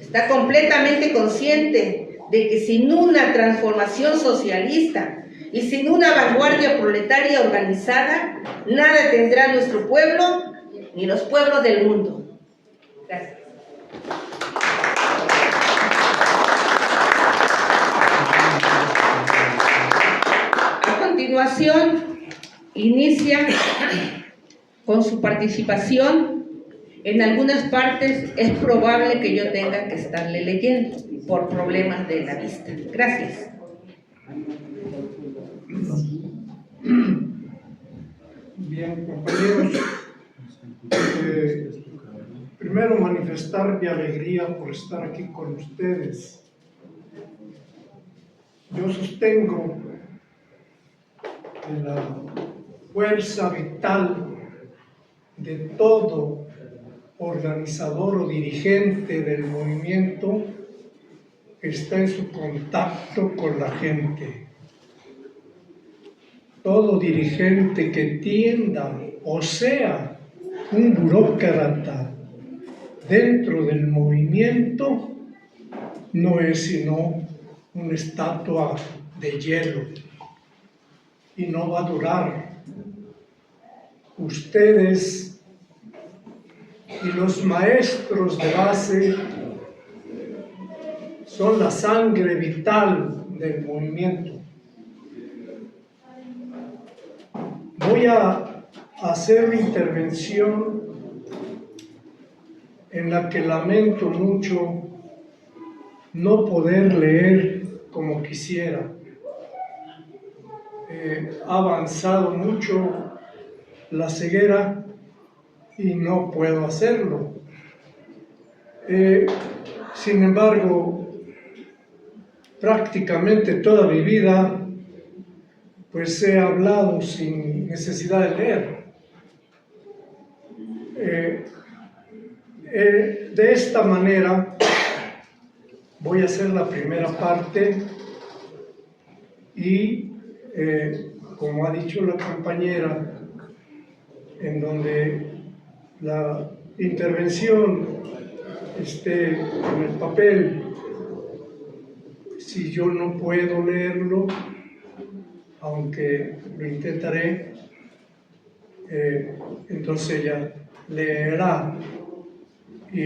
Está completamente consciente de que sin una transformación socialista y sin una vanguardia proletaria organizada, nada tendrá nuestro pueblo ni los pueblos del mundo. Gracias. A continuación, inicia con su participación. En algunas partes es probable que yo tenga que estarle leyendo por problemas de la vista. Gracias. Bien, compañeros, primero manifestar mi alegría por estar aquí con ustedes. Yo sostengo que la fuerza vital de todo organizador o dirigente del movimiento está en su contacto con la gente. Todo dirigente que tienda o sea un burócrata dentro del movimiento no es sino una estatua de hielo y no va a durar. Ustedes y los maestros de base son la sangre vital del movimiento. Voy a hacer una intervención en la que lamento mucho no poder leer como quisiera. Ha avanzado mucho la ceguera y no puedo hacerlo. Sin embargo, prácticamente toda mi vida pues he hablado sin necesidad de leer. De esta manera voy a hacer la primera parte y como ha dicho la compañera, en donde la intervención esté en el papel. Si yo no puedo leerlo, aunque lo intentaré, entonces ella leerá y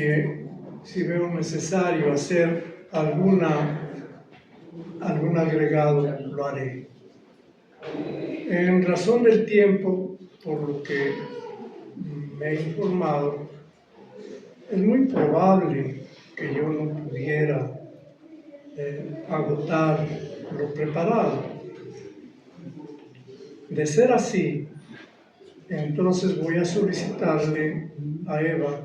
si veo necesario hacer algún agregado, lo haré. En razón del tiempo, por lo que me he informado, es muy probable que yo no pudiera agotar lo preparado. De ser así, entonces voy a solicitarle a Eva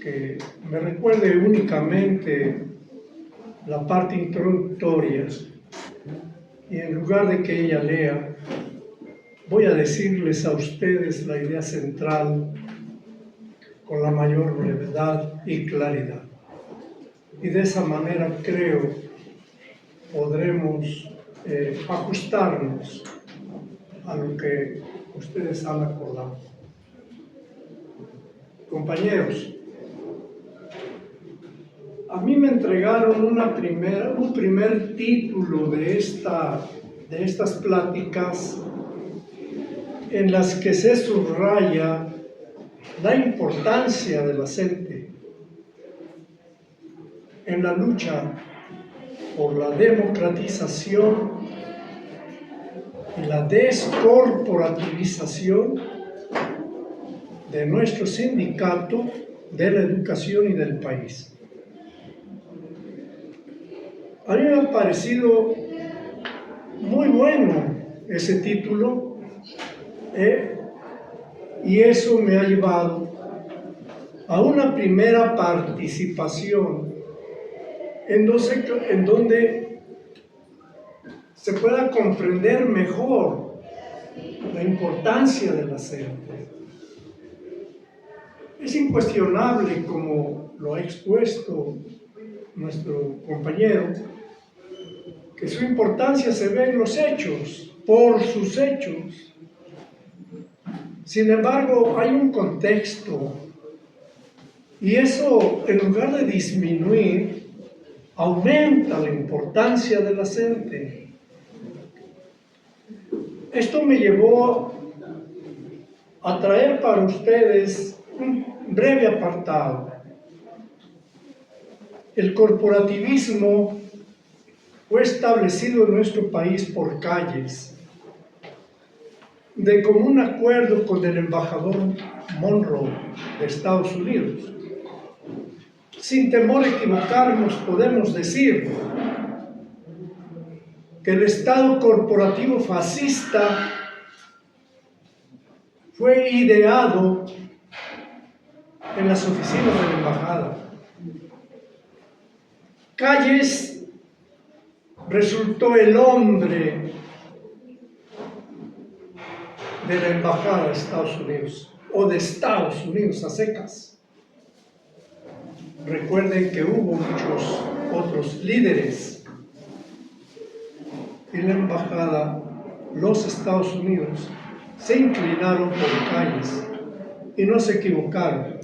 que me recuerde únicamente la parte introductoria y en lugar de que ella lea, voy a decirles a ustedes la idea central con la mayor brevedad y claridad. Y de esa manera creo podremos ajustarnos a lo que ustedes han acordado. Compañeros, a mí me entregaron un primer título de estas pláticas en las que se subraya la importancia de la CENTE en la lucha por la democratización y la descorporativización de nuestro sindicato, de la educación y del país. A mí me ha parecido muy bueno ese título, y eso me ha llevado a una primera participación en donde se pueda comprender mejor la importancia de la CENTE. Es incuestionable, como lo ha expuesto nuestro compañero, que su importancia se ve en los hechos, por sus hechos. Sin embargo, hay un contexto, y eso, en lugar de disminuir, aumenta la importancia de la CENTE. Esto me llevó a traer para ustedes un breve apartado. El corporativismo fue establecido en nuestro país por Calles, de común acuerdo con el embajador Monroe de Estados Unidos. Sin temor a equivocarnos, podemos decir que el Estado corporativo fascista fue ideado en las oficinas de la embajada. Calles resultó el hombre de la embajada de Estados Unidos, o de Estados Unidos a secas. Recuerden que hubo muchos otros líderes en la embajada. Los Estados Unidos se inclinaron por Calles y no se equivocaron.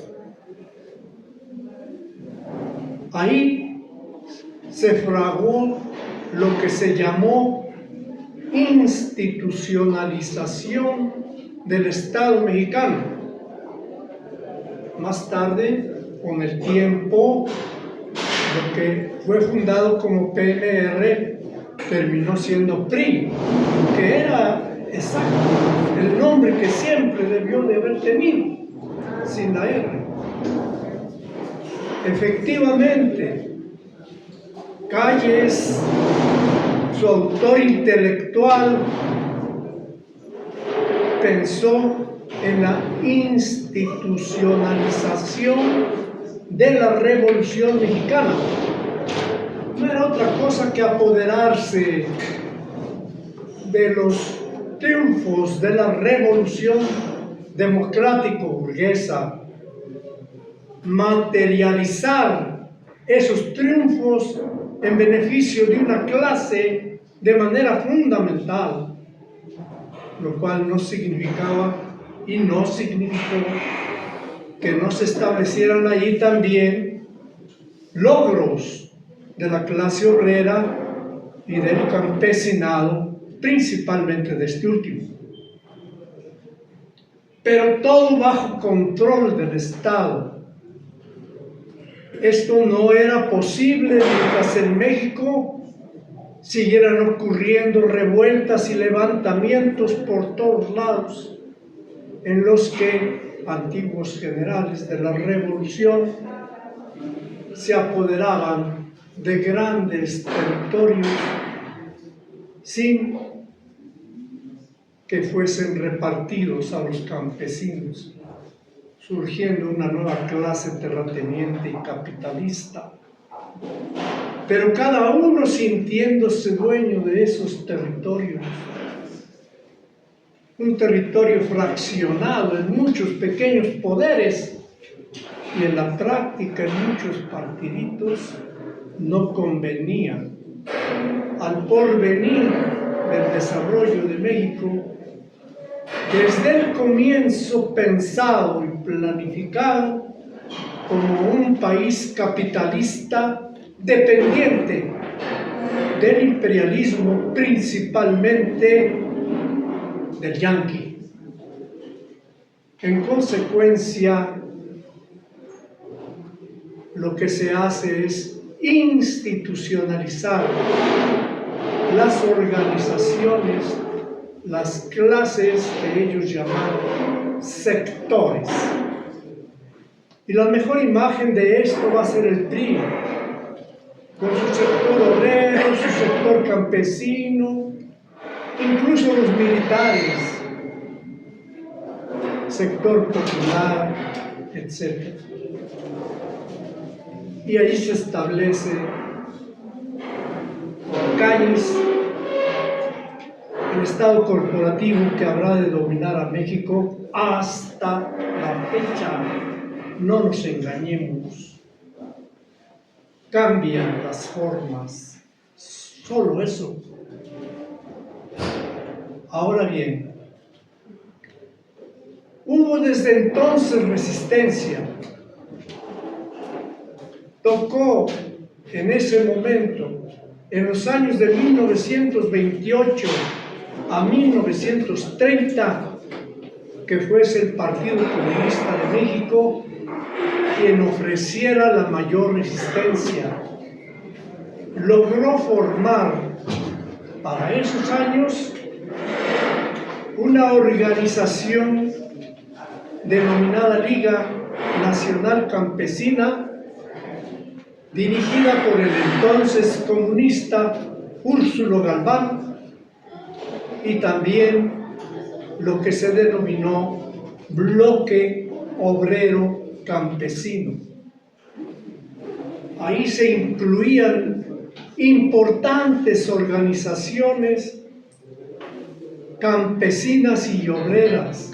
Ahí se fraguó lo que se llamó institucionalización del Estado mexicano. Más tarde, con el tiempo, lo que fue fundado como PNR terminó siendo PRI, que era exacto el nombre que siempre debió de haber tenido, sin la R. Efectivamente, Calles, su autor intelectual, pensó en la institucionalización de la Revolución Mexicana. No era otra cosa que apoderarse de los triunfos de la Revolución democrático-burguesa, materializar esos triunfos en beneficio de una clase de manera fundamental, lo cual no significaba y no significó que no se establecieran allí también logros de la clase obrera y del campesinado, principalmente de este último. Pero todo bajo control del Estado. Esto no era posible mientras en México siguieran ocurriendo revueltas y levantamientos por todos lados, en los que antiguos generales de la revolución se apoderaban de grandes territorios sin que fuesen repartidos a los campesinos, surgiendo una nueva clase terrateniente y capitalista, pero cada uno sintiéndose dueño de esos territorios, un territorio fraccionado en muchos pequeños poderes y en la práctica en muchos partiditos, no convenía al porvenir del desarrollo de México, desde el comienzo pensado y planificado como un país capitalista dependiente del imperialismo, principalmente del yanqui. En consecuencia, lo que se hace es institucionalizar las organizaciones, las clases que ellos llaman sectores. Y la mejor imagen de esto va a ser el PRI, con su sector obrero, su sector campesino, incluso los militares, sector popular, etc. Y allí se establece calles, el Estado corporativo que habrá de dominar a México hasta la fecha. No nos engañemos. Cambian las formas, solo eso. Ahora bien, hubo desde entonces resistencia. Tocó en ese momento, en los años de 1928 a 1930, que fuese el Partido Comunista de México quien ofreciera la mayor resistencia. Logró formar para esos años una organización denominada Liga Nacional Campesina, dirigida por el entonces comunista Úrsulo Galván, y también lo que se denominó Bloque Obrero Campesino. Ahí se incluían importantes organizaciones campesinas y obreras,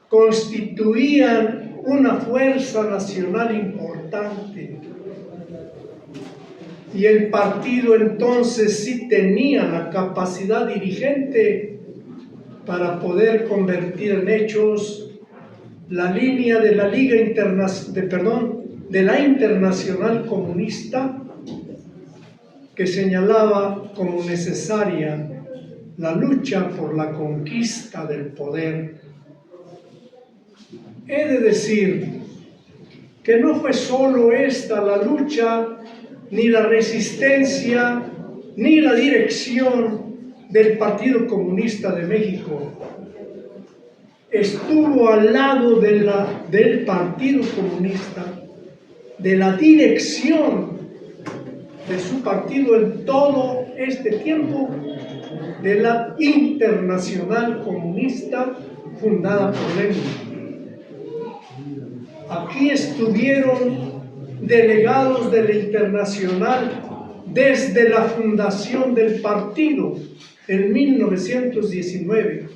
constituían una fuerza nacional importante. Y el partido entonces sí tenía la capacidad dirigente para poder convertir en hechos la línea de la Liga de la Internacional Comunista, que señalaba como necesaria la lucha por la conquista del poder. He de decir que no fue solo esta la lucha, ni la resistencia, ni la dirección del Partido Comunista de México. Estuvo al lado del Partido Comunista, de la dirección de su partido en todo este tiempo, de la Internacional Comunista fundada por Lenin. Aquí estuvieron delegados de la Internacional desde la fundación del partido en 1919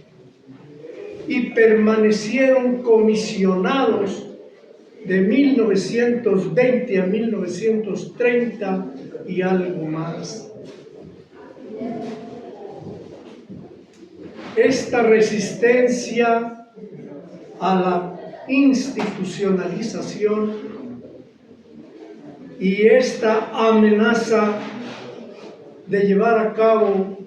y permanecieron comisionados de 1920 a 1930 y algo más. Esta resistencia a la institucionalización y esta amenaza de llevar a cabo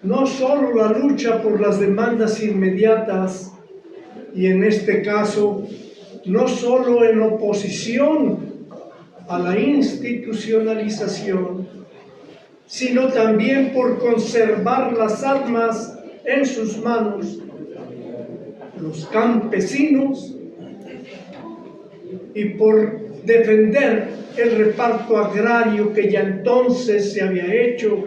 no solo la lucha por las demandas inmediatas, y en este caso no solo en oposición a la institucionalización, sino también por conservar las armas en sus manos, los campesinos, y por defender el reparto agrario que ya entonces se había hecho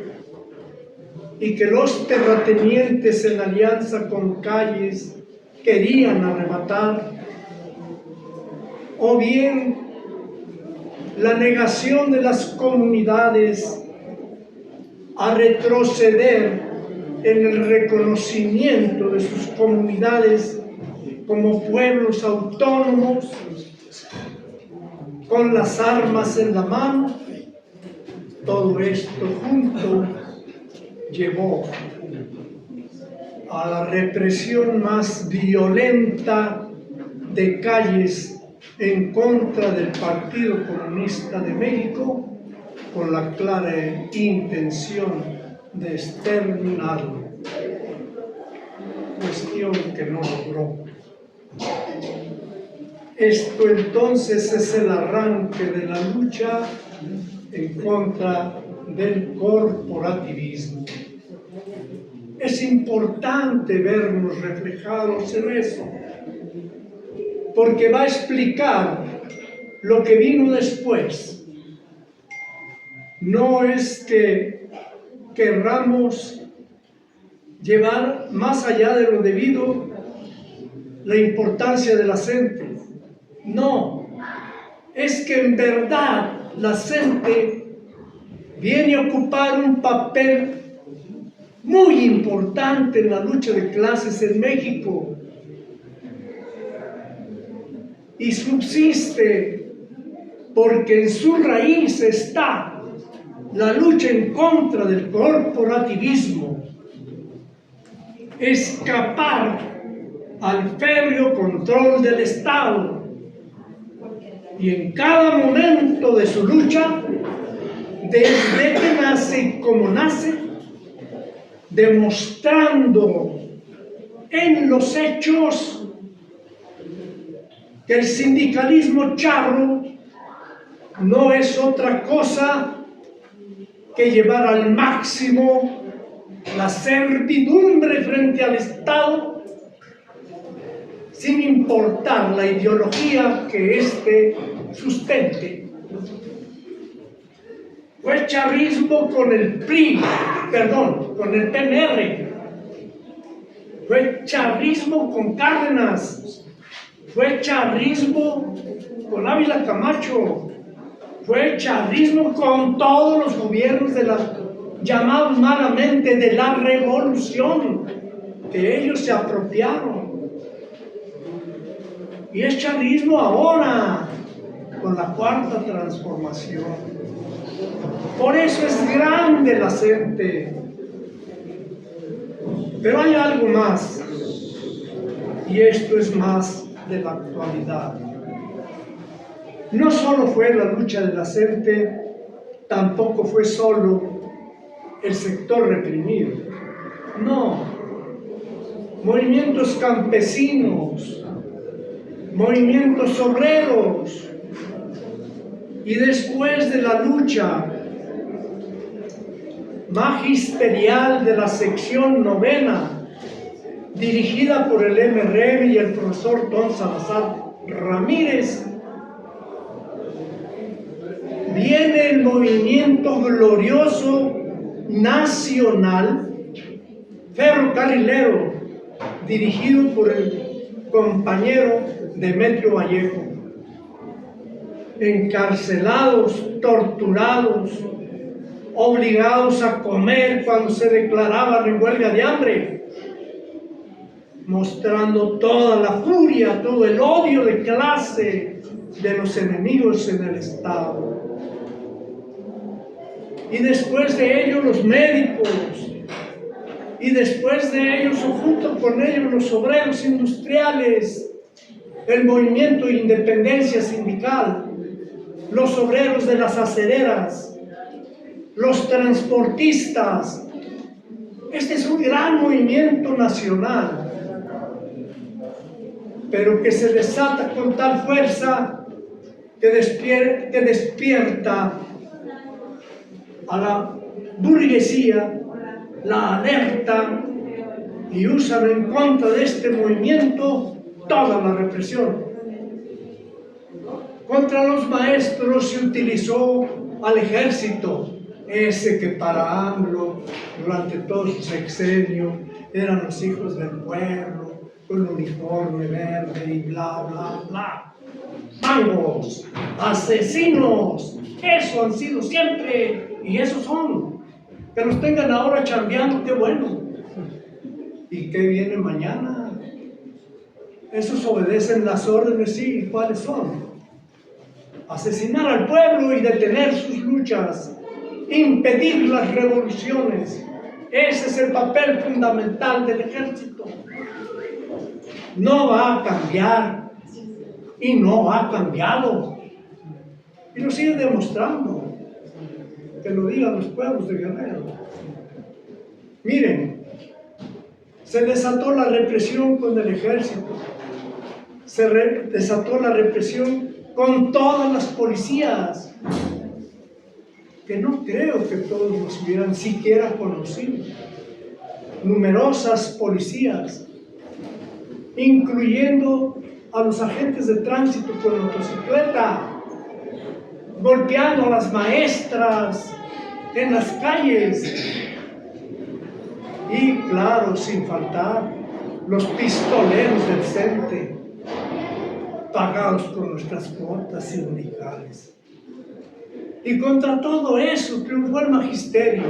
y que los terratenientes en alianza con Calles querían arrebatar, o bien la negación de las comunidades a retroceder en el reconocimiento de sus comunidades como pueblos autónomos, con las armas en la mano. Todo esto junto llevó a la represión más violenta de Calles en contra del Partido Comunista de México, con la clara intención de exterminarlo, cuestión que no logró. Esto entonces es el arranque de la lucha en contra del corporativismo. Es importante vernos reflejados en eso, porque va a explicar lo que vino después. No es que querramos llevar más allá de lo debido la importancia de la gente. No, es que en verdad la gente viene a ocupar un papel muy importante en la lucha de clases en México y subsiste porque en su raíz está la lucha en contra del corporativismo, escapar al férreo control del Estado y en cada momento de su lucha, desde que nace y como nace, demostrando en los hechos que el sindicalismo charro no es otra cosa que llevar al máximo la servidumbre frente al Estado, sin importar la ideología que éste sustente. Fue charrismo con el PRI, con el PNR. Fue charrismo con Cárdenas. Fue charrismo con Ávila Camacho. Fue charrismo con todos los gobiernos de la, llamados malamente de la revolución, que ellos se apropiaron. Y es charrismo ahora, con la cuarta transformación. Por eso es grande la gente. Pero hay algo más, y esto es más de la actualidad. No solo fue la lucha de la gente, tampoco fue solo el sector reprimido. No, movimientos campesinos, movimientos obreros, y después de la lucha magisterial de la sección 9, dirigida por el MRM y el profesor Don Salazar Ramírez, viene el movimiento glorioso nacional ferrocarrilero, dirigido por el compañero Demetrio Vallejo. Encarcelados, torturados, obligados a comer cuando se declaraban en huelga de hambre, mostrando toda la furia, todo el odio de clase de los enemigos en el Estado. Y después de ello los médicos, y después de ellos, o junto con ellos, los obreros industriales, el movimiento de independencia sindical, los obreros de las acereras, los transportistas. Este es un gran movimiento nacional, pero que se desata con tal fuerza que despierta a la burguesía, la alerta, y usan en contra de este movimiento toda la represión. Contra los maestros se utilizó al ejército, ese que para AMLO durante todo su sexenio eran los hijos del pueblo, con uniforme verde y bla, bla, bla. Mangos, asesinos, eso han sido siempre, y esos son. Que los tengan ahora chambeando, qué bueno. ¿Y qué viene mañana? Esos obedecen las órdenes, sí, ¿cuáles son? Asesinar al pueblo y detener sus luchas, impedir las revoluciones. Ese es el papel fundamental del ejército. No va a cambiar, y no ha cambiado, y lo sigue demostrando. Que lo digan los pueblos de Guerrero. Miren, se desató la represión con el ejército, desató la represión con todas las policías, que no creo que todos los hubieran siquiera conocido. Numerosas policías, incluyendo a los agentes de tránsito con motocicleta, golpeando a las maestras en las calles. Y claro, sin faltar, los pistoleros del CENTE, pagados con nuestras cuotas sindicales. Y contra todo eso triunfó el magisterio.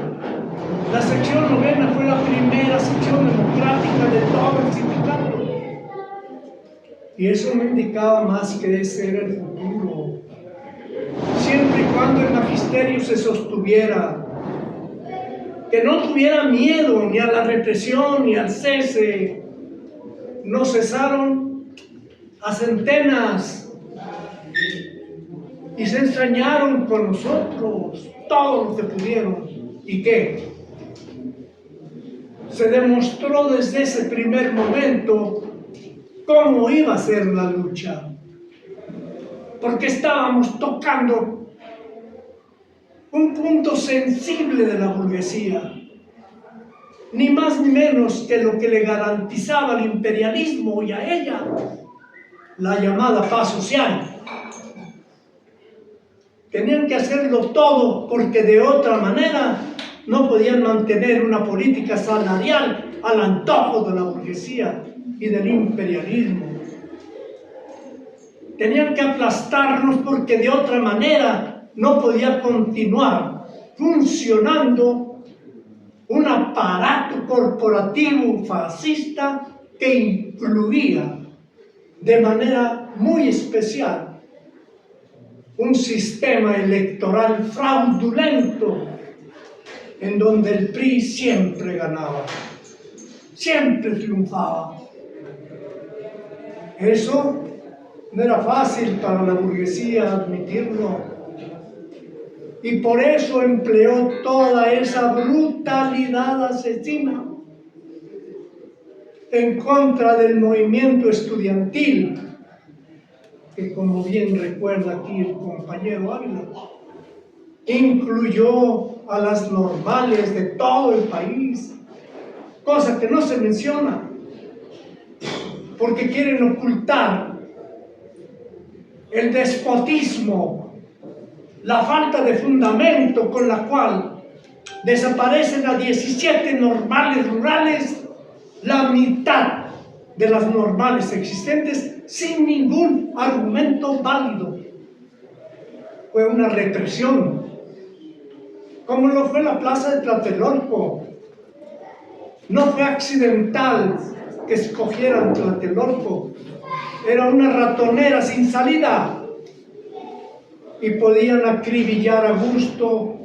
La sección 9 fue la primera sección democrática de todo el sindicato. Y eso no indicaba más que ese era el futuro. Siempre y cuando el magisterio se sostuviera, que no tuviera miedo ni a la represión ni al cese. No cesaron a centenas y se extrañaron con nosotros todo lo que pudieron. ¿Y qué? Se demostró desde ese primer momento cómo iba a ser la lucha, porque estábamos tocando un punto sensible de la burguesía, ni más ni menos que lo que le garantizaba al imperialismo y a ella la llamada paz social. Tenían que hacerlo todo porque de otra manera no podían mantener una política salarial al antojo de la burguesía y del imperialismo. Tenían que aplastarnos porque de otra manera no podía continuar funcionando un aparato corporativo fascista que incluía de manera muy especial un sistema electoral fraudulento en donde el PRI siempre ganaba, siempre triunfaba. Eso no era fácil para la burguesía admitirlo, y por eso empleó toda esa brutalidad asesina en contra del movimiento estudiantil, que, como bien recuerda aquí el compañero Ávila, incluyó a las normales de todo el país, cosa que no se menciona, porque quieren ocultar el despotismo, la falta de fundamento con la cual desaparecen a 17 normales rurales, la mitad de las normales existentes, sin ningún argumento válido. Fue una represión, como lo fue la plaza de Tlatelolco. No fue accidental que escogieran Tlatelolco, era una ratonera sin salida y podían acribillar a gusto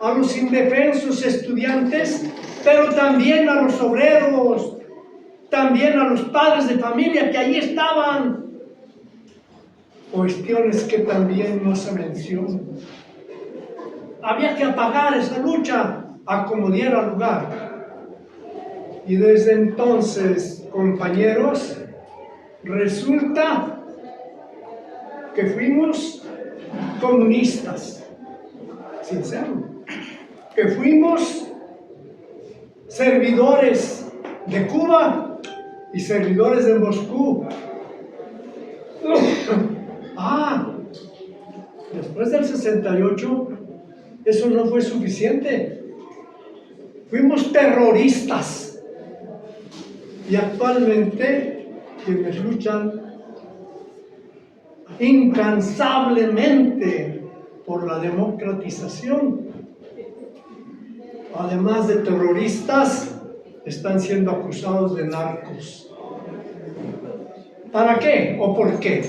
a los indefensos estudiantes, pero también a los obreros, también a los padres de familia que allí estaban. Cuestiones que también no se mencionan. Había que apagar esa lucha a como diera lugar. Y desde entonces, compañeros, resulta que fuimos comunistas, sincero, que fuimos servidores de Cuba y servidores de Moscú. Después del 68, eso no fue suficiente. Fuimos terroristas. Y actualmente, quienes luchan incansablemente por la democratización, además de terroristas, están siendo acusados de narcos. ¿Para qué o por qué?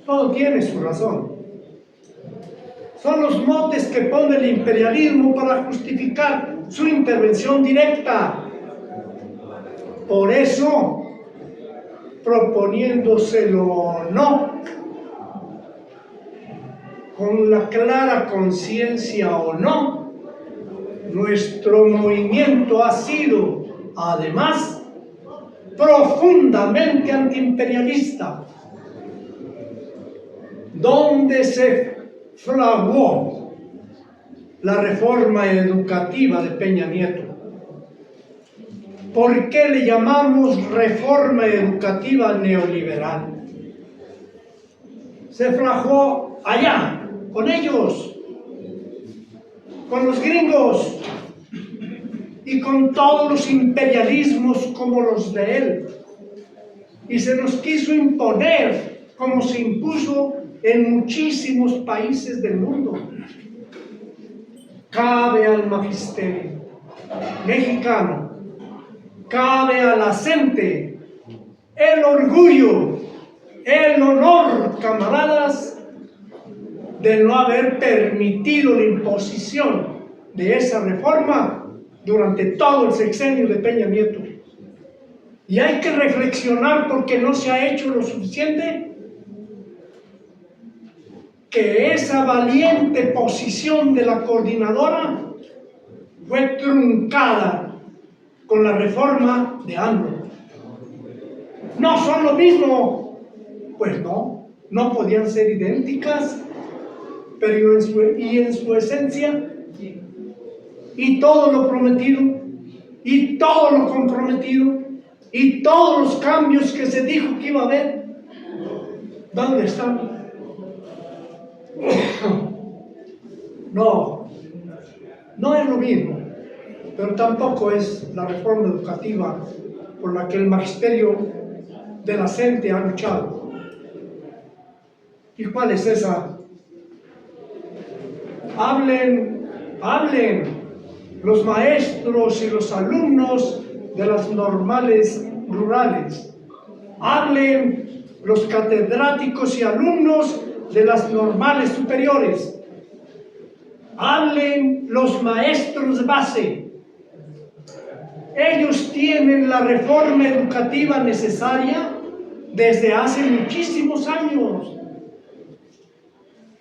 Todo tiene su razón. Son los motes que pone el imperialismo para justificar su intervención directa. Por eso, proponiéndoselo o no, con la clara conciencia o no, nuestro movimiento ha sido, además, profundamente antiimperialista, donde se fraguó la reforma educativa de Peña Nieto. ¿Por qué le llamamos reforma educativa neoliberal? Se fraguó allá, con ellos, con los gringos y con todos los imperialismos como los de él. Y se nos quiso imponer como se impuso en muchísimos países del mundo. Cabe al magisterio mexicano, cabe a la gente el orgullo, el honor, camaradas, de no haber permitido la imposición de esa reforma durante todo el sexenio de Peña Nieto. Y hay que reflexionar porque no se ha hecho lo suficiente, que esa valiente posición de la coordinadora fue truncada con la reforma de AMLO. ¿No son lo mismo? Pues no, no podían ser idénticas, pero en su esencia, y todo lo prometido, y todo lo comprometido, y todos los cambios que se dijo que iba a haber, ¿dónde están? No, no es lo mismo, pero tampoco es la reforma educativa por la que el magisterio de la gente ha luchado. ¿Y cuál es esa? Hablen los maestros y los alumnos de las normales rurales. Hablen los catedráticos y alumnos de las normales superiores. Hablen los maestros de base. Ellos tienen la reforma educativa necesaria desde hace muchísimos años.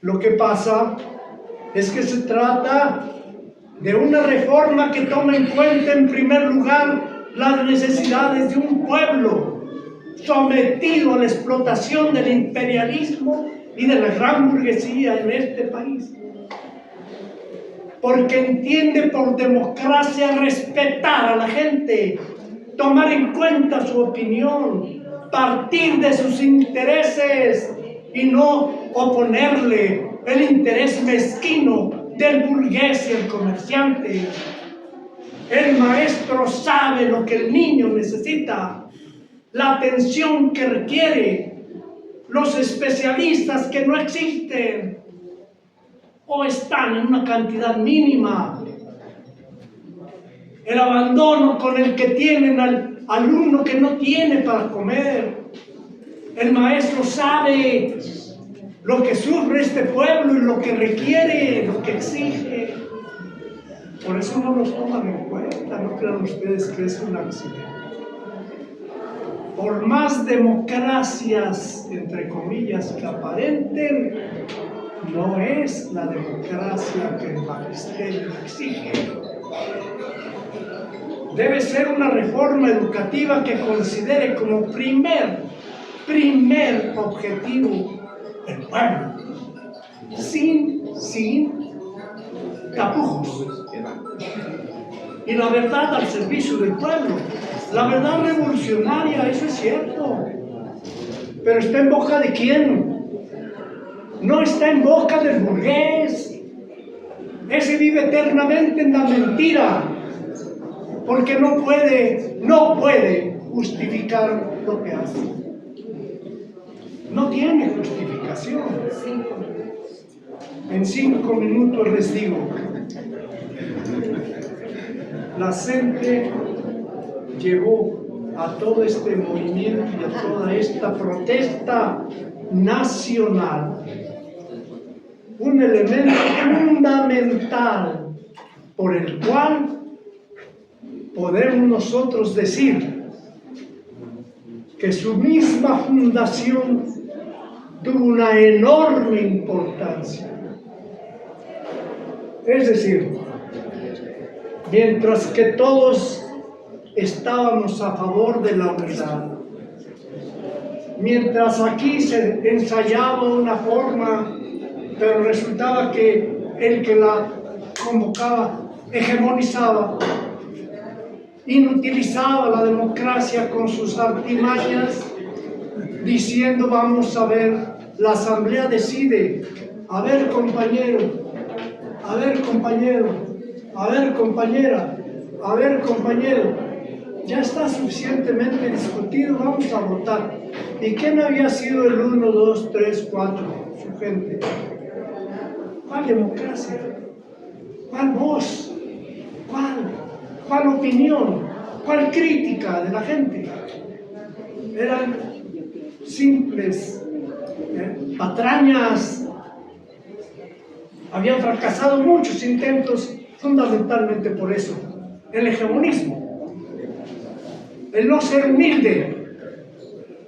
Lo que pasa es que se trata de una reforma que toma en cuenta en primer lugar las necesidades de un pueblo sometido a la explotación del imperialismo y de la gran burguesía en este país. Porque entiende por democracia respetar a la gente, tomar en cuenta su opinión, partir de sus intereses y no oponerle el interés mezquino del burgués y el comerciante. El maestro sabe lo que el niño necesita, la atención que requiere, los especialistas que no existen o están en una cantidad mínima, el abandono con el que tienen al alumno que no tiene para comer. El maestro sabe lo que sufre este pueblo y lo que requiere, lo que exige. Por eso no los toman en cuenta, no crean ustedes que es un accidente. Por más democracias, entre comillas, que aparenten, no es la democracia que el magisterio exige. Debe ser una reforma educativa que considere como primer objetivo el pueblo, sin tapujos. Y la verdad al servicio del pueblo, la verdad revolucionaria, eso es cierto. Pero ¿está en boca de quién? No está en boca del burgués. Ese vive eternamente en la mentira, porque no puede justificar lo que hace. No tiene justificación. En 5 minutos les digo, la gente llevó a todo este movimiento y a toda esta protesta nacional un elemento fundamental por el cual podemos nosotros decir que su misma fundación tuvo una enorme importancia. Es decir, mientras que todos estábamos a favor de la unidad. Mientras aquí se ensayaba una forma, pero resultaba que el que la convocaba, hegemonizaba, inutilizaba la democracia con sus artimañas, diciendo: vamos a ver, la asamblea decide, a ver compañero, a ver compañero, a ver compañera, a ver compañero, ya está suficientemente discutido, vamos a votar. ¿Y quién había sido el 1, 2, 3, 4? Su gente. ¿Cuál democracia? ¿Cuál voz? ¿Cuál opinión? ¿Cuál crítica de la gente? Eran simples patrañas. Habían fracasado muchos intentos, fundamentalmente por eso. El hegemonismo, el no ser humilde,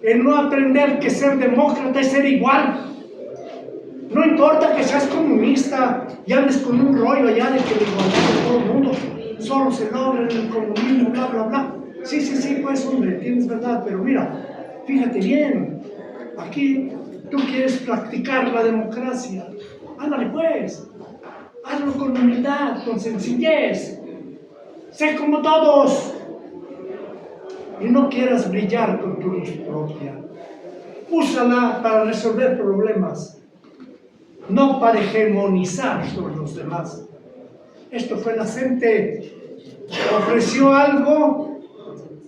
el no aprender que ser demócrata es ser igual. No importa que seas comunista y andes con un rollo allá de que la igualdad de todo el mundo solo se logra en el comunismo, bla, bla, bla. Sí, pues hombre, tienes verdad, pero mira, fíjate bien, aquí tú quieres practicar la democracia. Ándale pues, hazlo con humildad, con sencillez. Sé como todos. Y no quieras brillar con tu luz propia. Úsala para resolver problemas, no para hegemonizar sobre los demás. Esto fue la gente. Ofreció algo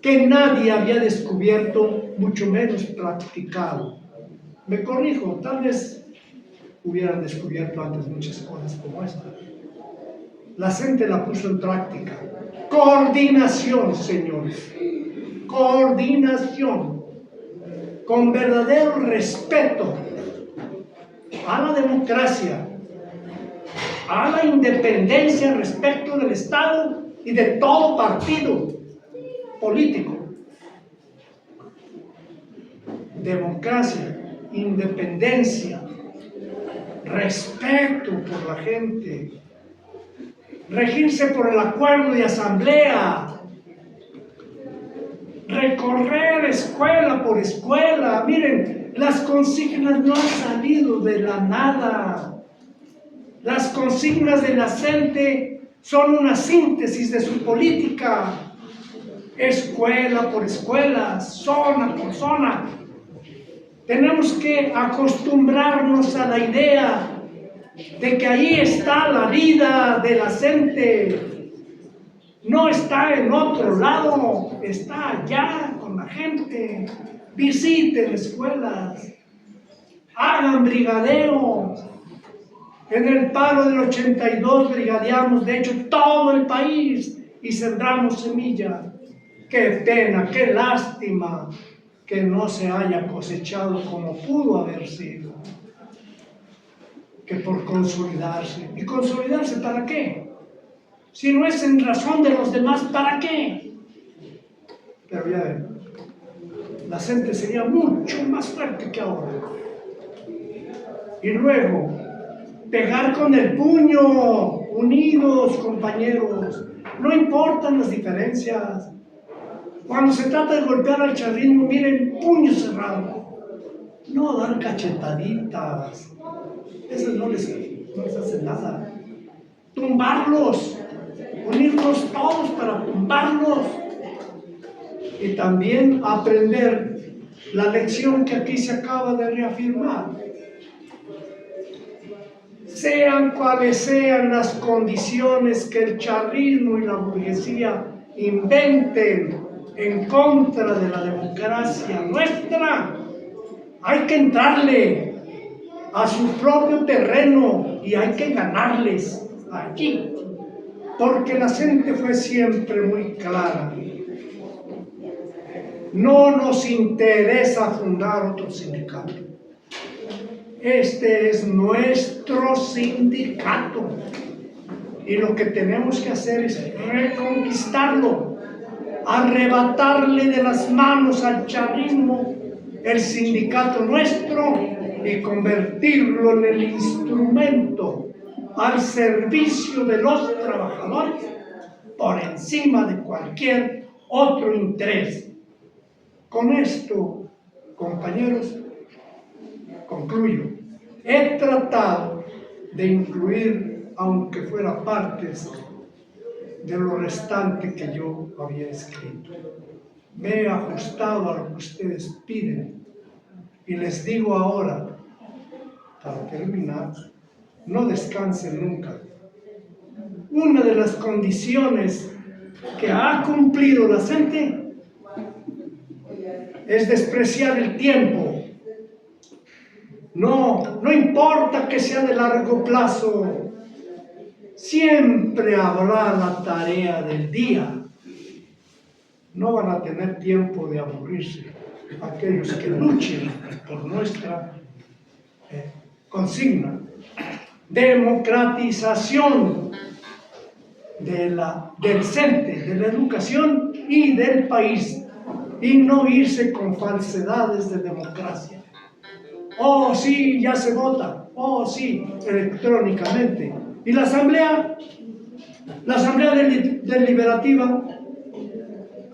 que nadie había descubierto, mucho menos practicado. Me corrijo, tal vez hubieran descubierto antes muchas cosas como esta. La gente la puso en práctica. Coordinación, señores. Coordinación. Con verdadero respeto a la democracia, a la independencia respecto del Estado y de todo partido político. Democracia, independencia, respeto por la gente, regirse por el acuerdo de asamblea, recorrer escuela por escuela. Miren, las consignas no han salido de la nada. Las consignas de la gente son una síntesis de su política. Escuela por escuela, zona por zona. Tenemos que acostumbrarnos a la idea de que ahí está la vida de la gente. No está en otro lado, está allá con la gente. Visiten escuelas, hagan brigadeo. En el paro del 82 brigadeamos, de hecho, todo el país y sembramos semilla. Qué pena, qué lástima que no se haya cosechado como pudo haber sido. Que por consolidarse. ¿Y consolidarse para qué? Si no es en razón de los demás, ¿para qué? Pero ya ven, la gente sería mucho más fuerte que ahora. Y luego, pegar con el puño, unidos, compañeros, no importan las diferencias. Cuando se trata de golpear al chavismo, miren, puño cerrado. No dar cachetaditas. Eso no les hace nada. Tumbarlos. Unirnos todos para tumbarlos. Y también aprender la lección que aquí se acaba de reafirmar. Sean cuales sean las condiciones que el chavismo y la burguesía inventen en contra de la democracia nuestra, hay que entrarle a su propio terreno y hay que ganarles aquí. Porque la gente fue siempre muy clara. No nos interesa fundar otro sindicato. Este es nuestro sindicato. Y lo que tenemos que hacer es reconquistarlo, arrebatarle de las manos al chavismo el sindicato nuestro y convertirlo en el instrumento al servicio de los trabajadores por encima de cualquier otro interés. Con esto, compañeros, concluyo. He tratado de incluir, aunque fuera partes de lo restante que yo había escrito. Me he ajustado a lo que ustedes piden y les digo ahora, para terminar, no descansen nunca. Una de las condiciones que ha cumplido la gente es despreciar el tiempo. No importa que sea de largo plazo, siempre habrá la tarea del día. No van a tener tiempo de aburrirse aquellos que luchen por nuestra consigna. Democratización del CENTE, de la educación y del país, y no irse con falsedades de democracia. Oh, sí, ya se vota. Oh, sí, electrónicamente. ¿Y la asamblea? La asamblea deliberativa,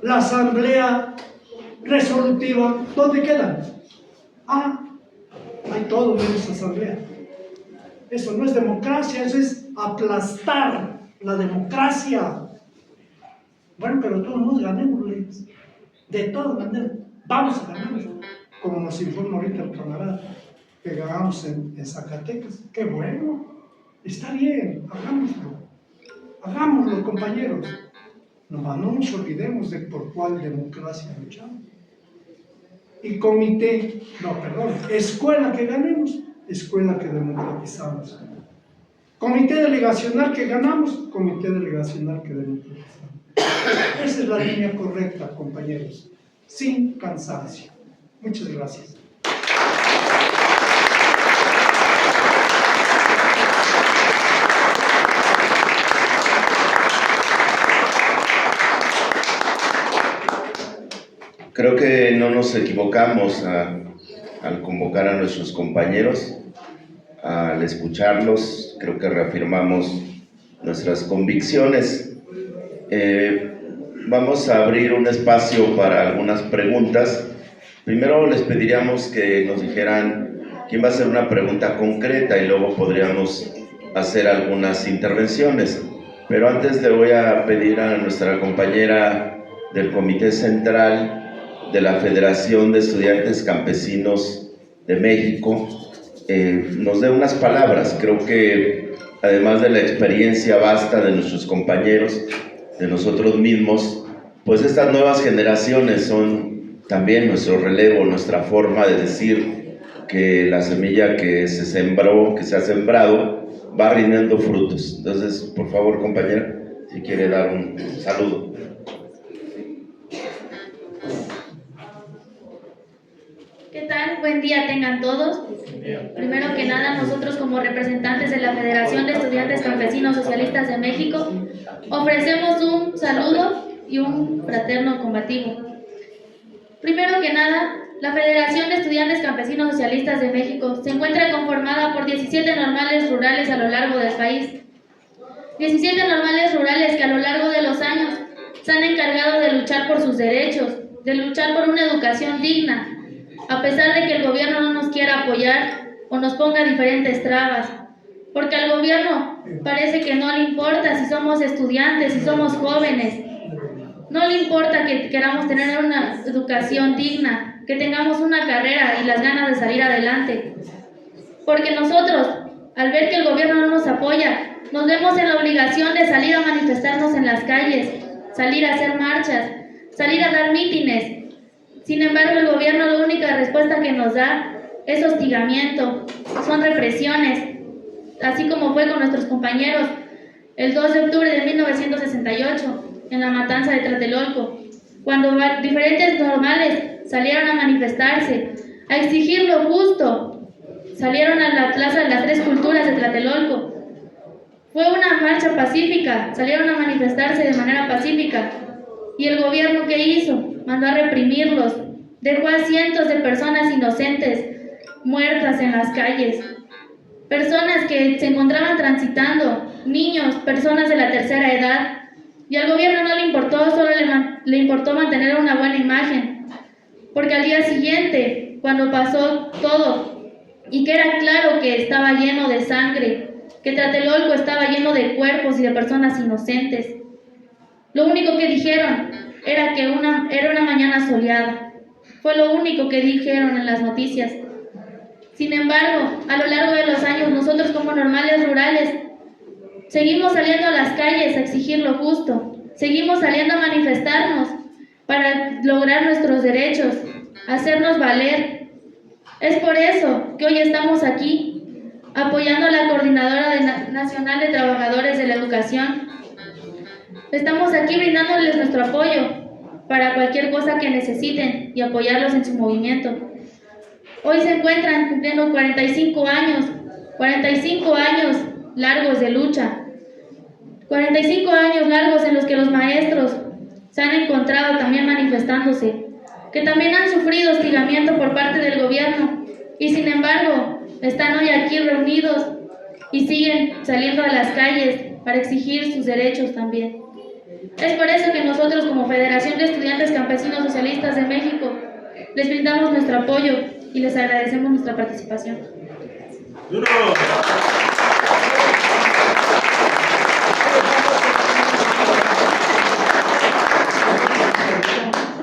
la asamblea resolutiva, ¿dónde quedan? Hay todo menos asamblea. Eso no es democracia, eso es aplastar la democracia. Bueno, pero todos nos ganémosles. De todas maneras, vamos a ganar. Como nos informa ahorita el camarada, que ganamos en Zacatecas. ¡Qué bueno! Está bien, hagámoslo, compañeros. No nos olvidemos de por cuál democracia luchamos. Y escuela que ganemos, escuela que democratizamos. Comité delegacional que ganamos, comité delegacional que democratizamos. Esa es la línea correcta, compañeros, sin cansancio. Muchas gracias. Creo que no nos equivocamos al convocar a nuestros compañeros, al escucharlos. Creo que reafirmamos nuestras convicciones. Vamos a abrir un espacio para algunas preguntas. Primero les pediríamos que nos dijeran quién va a hacer una pregunta concreta y luego podríamos hacer algunas intervenciones. Pero antes le voy a pedir a nuestra compañera del Comité Central de la Federación de Estudiantes Campesinos de México nos dé unas palabras. Creo que además de la experiencia vasta de nuestros compañeros, de nosotros mismos, pues estas nuevas generaciones son también nuestro relevo, nuestra forma de decir que la semilla que se sembró, que se ha sembrado, va rindiendo frutos. Entonces, por favor, compañera, si quiere dar un saludo. ¿Qué tal? Buen día tengan todos. Primero que nada, nosotros como representantes de la Federación de Estudiantes Campesinos Socialistas de México, ofrecemos un saludo y un fraterno combativo. Primero que nada, la Federación de Estudiantes Campesinos Socialistas de México se encuentra conformada por 17 normales rurales a lo largo del país. 17 normales rurales que a lo largo de los años se han encargado de luchar por sus derechos, de luchar por una educación digna, a pesar de que el gobierno no nos quiera apoyar o nos ponga diferentes trabas, porque al gobierno parece que no le importa si somos estudiantes, si somos jóvenes, no le importa que queramos tener una educación digna, que tengamos una carrera y las ganas de salir adelante, porque nosotros, al ver que el gobierno no nos apoya, nos vemos en la obligación de salir a manifestarnos en las calles, salir a hacer marchas, salir a dar mítines. Sin embargo, el gobierno la única respuesta que nos da es hostigamiento, son represiones, así como fue con nuestros compañeros el 2 de octubre de 1968 en la matanza de Tlatelolco, cuando diferentes normales salieron a manifestarse, a exigir lo justo, salieron a la Plaza de las Tres Culturas de Tlatelolco. Fue una marcha pacífica, salieron a manifestarse de manera pacífica, y el gobierno ¿qué hizo? Mandó a reprimirlos, dejó a cientos de personas inocentes muertas en las calles, personas que se encontraban transitando, niños, personas de la tercera edad, Y al gobierno no le importó, solo le importó mantener una buena imagen. Porque al día siguiente, cuando pasó todo, y que era claro que estaba lleno de sangre, que Tlatelolco estaba lleno de cuerpos y de personas inocentes, lo único que dijeron era que era una mañana soleada. Fue lo único que dijeron en las noticias. Sin embargo, a lo largo de los años, nosotros como normales rurales seguimos saliendo a las calles a exigir lo justo, seguimos saliendo a manifestarnos para lograr nuestros derechos, hacernos valer. Es por eso que hoy estamos aquí, apoyando a la Coordinadora Nacional de Trabajadores de la Educación. Estamos aquí brindándoles nuestro apoyo para cualquier cosa que necesiten y apoyarlos en su movimiento. Hoy se encuentran cumpliendo 45 años largos de lucha, 45 años largos en los que los maestros se han encontrado también manifestándose, que también han sufrido hostigamiento por parte del gobierno y sin embargo están hoy aquí reunidos y siguen saliendo a las calles para exigir sus derechos también. Es por eso que nosotros como Federación de Estudiantes Campesinos Socialistas de México les brindamos nuestro apoyo y les agradecemos nuestra participación.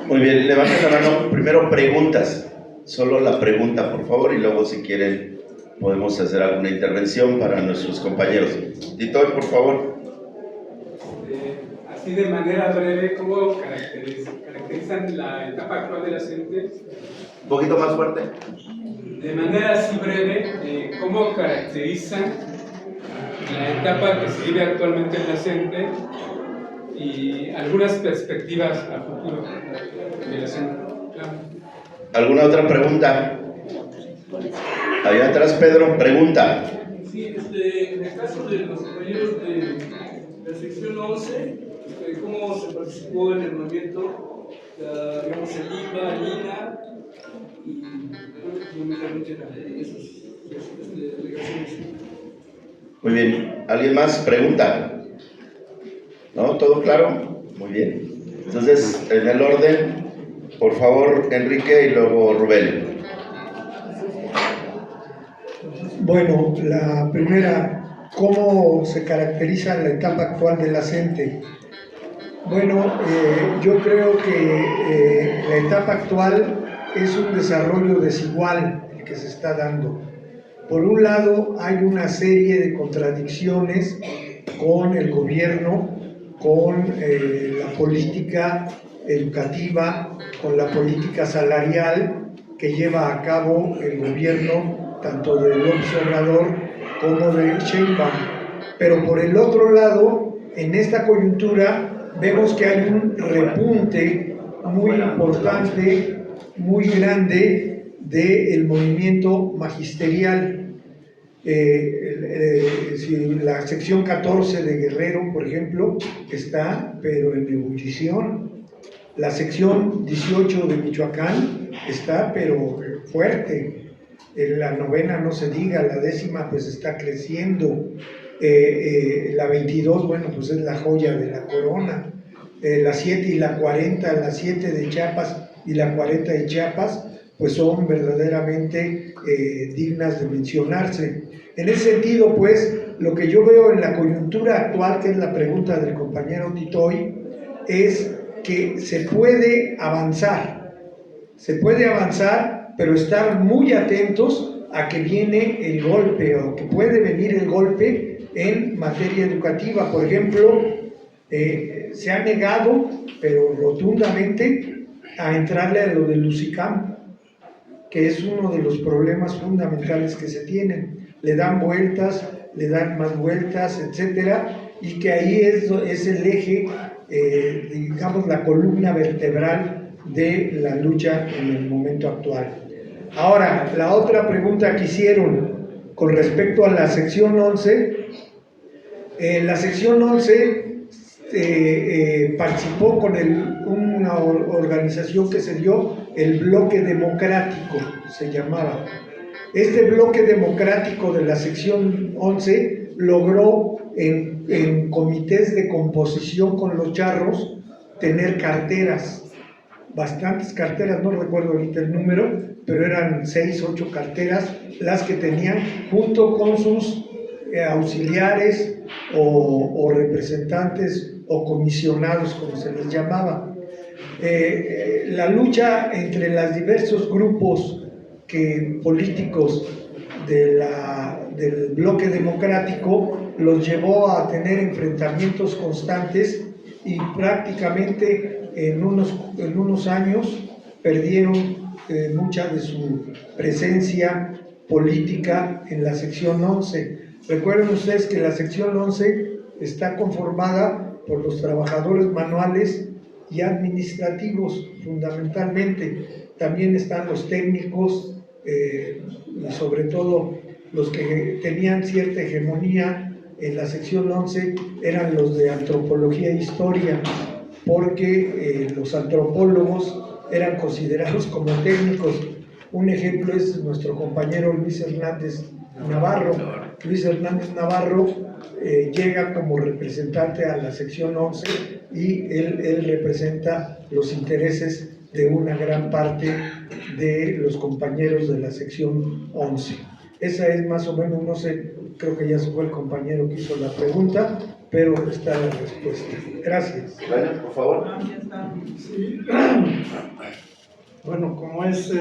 Muy bien, levanten la mano. Primero preguntas, solo la pregunta por favor, y luego si quieren podemos hacer alguna intervención para nuestros compañeros. Tito, por favor. Así de manera breve, ¿cómo caracterizan la etapa actual de la CENTE? Un poquito más fuerte. De manera así breve, ¿cómo caracterizan la etapa que se vive actualmente en la CENTE y algunas perspectivas a futuro de la CENTE? Claro. ¿Alguna otra pregunta? Allá atrás, Pedro, pregunta. Sí, en el caso de los compañeros de la sección 11, ¿cómo se participó en el movimiento? Digamos, el IPA, el INA y fundamentalmente esas delegaciones. Muy bien. ¿Alguien más? Pregunta. ¿No? ¿Todo claro? Muy bien. Entonces, en el orden, por favor, Enrique y luego Rubén. Bueno, la primera, ¿cómo se caracteriza la etapa actual de la CENTE? Bueno, yo creo que la etapa actual es un desarrollo desigual el que se está dando. Por un lado, hay una serie de contradicciones con el gobierno, con la política educativa, con la política salarial que lleva a cabo el gobierno, tanto de López Obrador como de Sheinbaum. Pero por el otro lado, en esta coyuntura, vemos que hay un repunte muy importante, muy grande del movimiento magisterial. La sección 14 de Guerrero, por ejemplo, está pero en ebullición. La sección 18 de Michoacán está pero fuerte. La novena no se diga, la décima pues está creciendo. La 22, bueno, pues es la joya de la corona. La 7 y la 40, la 7 de Chiapas y la 40 de Chiapas, pues son verdaderamente dignas de mencionarse. En ese sentido, pues, lo que yo veo en la coyuntura actual, que es la pregunta del compañero Titoy, es que se puede avanzar, pero estar muy atentos a que viene el golpe o que puede venir el golpe en materia educativa. Por ejemplo, se ha negado, pero rotundamente, a entrarle a lo del UCICAM, que es uno de los problemas fundamentales que se tienen. Le dan vueltas, le dan más vueltas, etcétera, y que ahí es el eje, digamos, la columna vertebral de la lucha en el momento actual. Ahora, la otra pregunta que hicieron con respecto a la sección 11, la sección 11 participó con una organización que se dio, el Bloque Democrático, se llamaba. Este Bloque Democrático de la sección 11 logró en comités de composición con los charros, tener carteras, bastantes carteras, no recuerdo ahorita el número, pero eran 6, 8 carteras las que tenían junto con sus auxiliares o representantes o comisionados, como se les llamaba. La lucha entre los diversos grupos políticos del bloque democrático los llevó a tener enfrentamientos constantes y prácticamente en unos años perdieron mucha de su presencia política en la sección 11. Recuerden ustedes que la sección 11 está conformada por los trabajadores manuales y administrativos fundamentalmente. También están los técnicos y sobre todo los que tenían cierta hegemonía en la sección 11 eran los de antropología e historia, porque los antropólogos eran considerados como técnicos. Un ejemplo es nuestro compañero Luis Hernández Navarro. Luis Hernández Navarro llega como representante a la sección 11 y él representa los intereses de una gran parte de los compañeros de la sección 11. Esa es más o menos, no sé, creo que ya se fue el compañero que hizo la pregunta, pero está la respuesta. Gracias. Bueno, por favor. Sí. Bueno, como es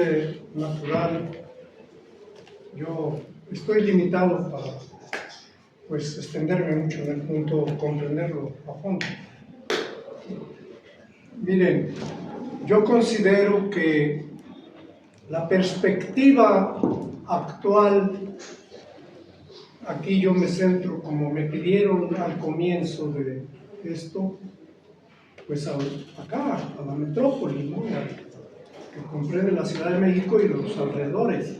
natural, yo estoy limitado para pues extenderme mucho en el punto, comprenderlo a fondo. Miren, yo considero que la perspectiva actual, aquí yo me centro, como me pidieron al comienzo de esto, pues acá, a la metrópoli, ¿no? Que comprende la Ciudad de México y los alrededores.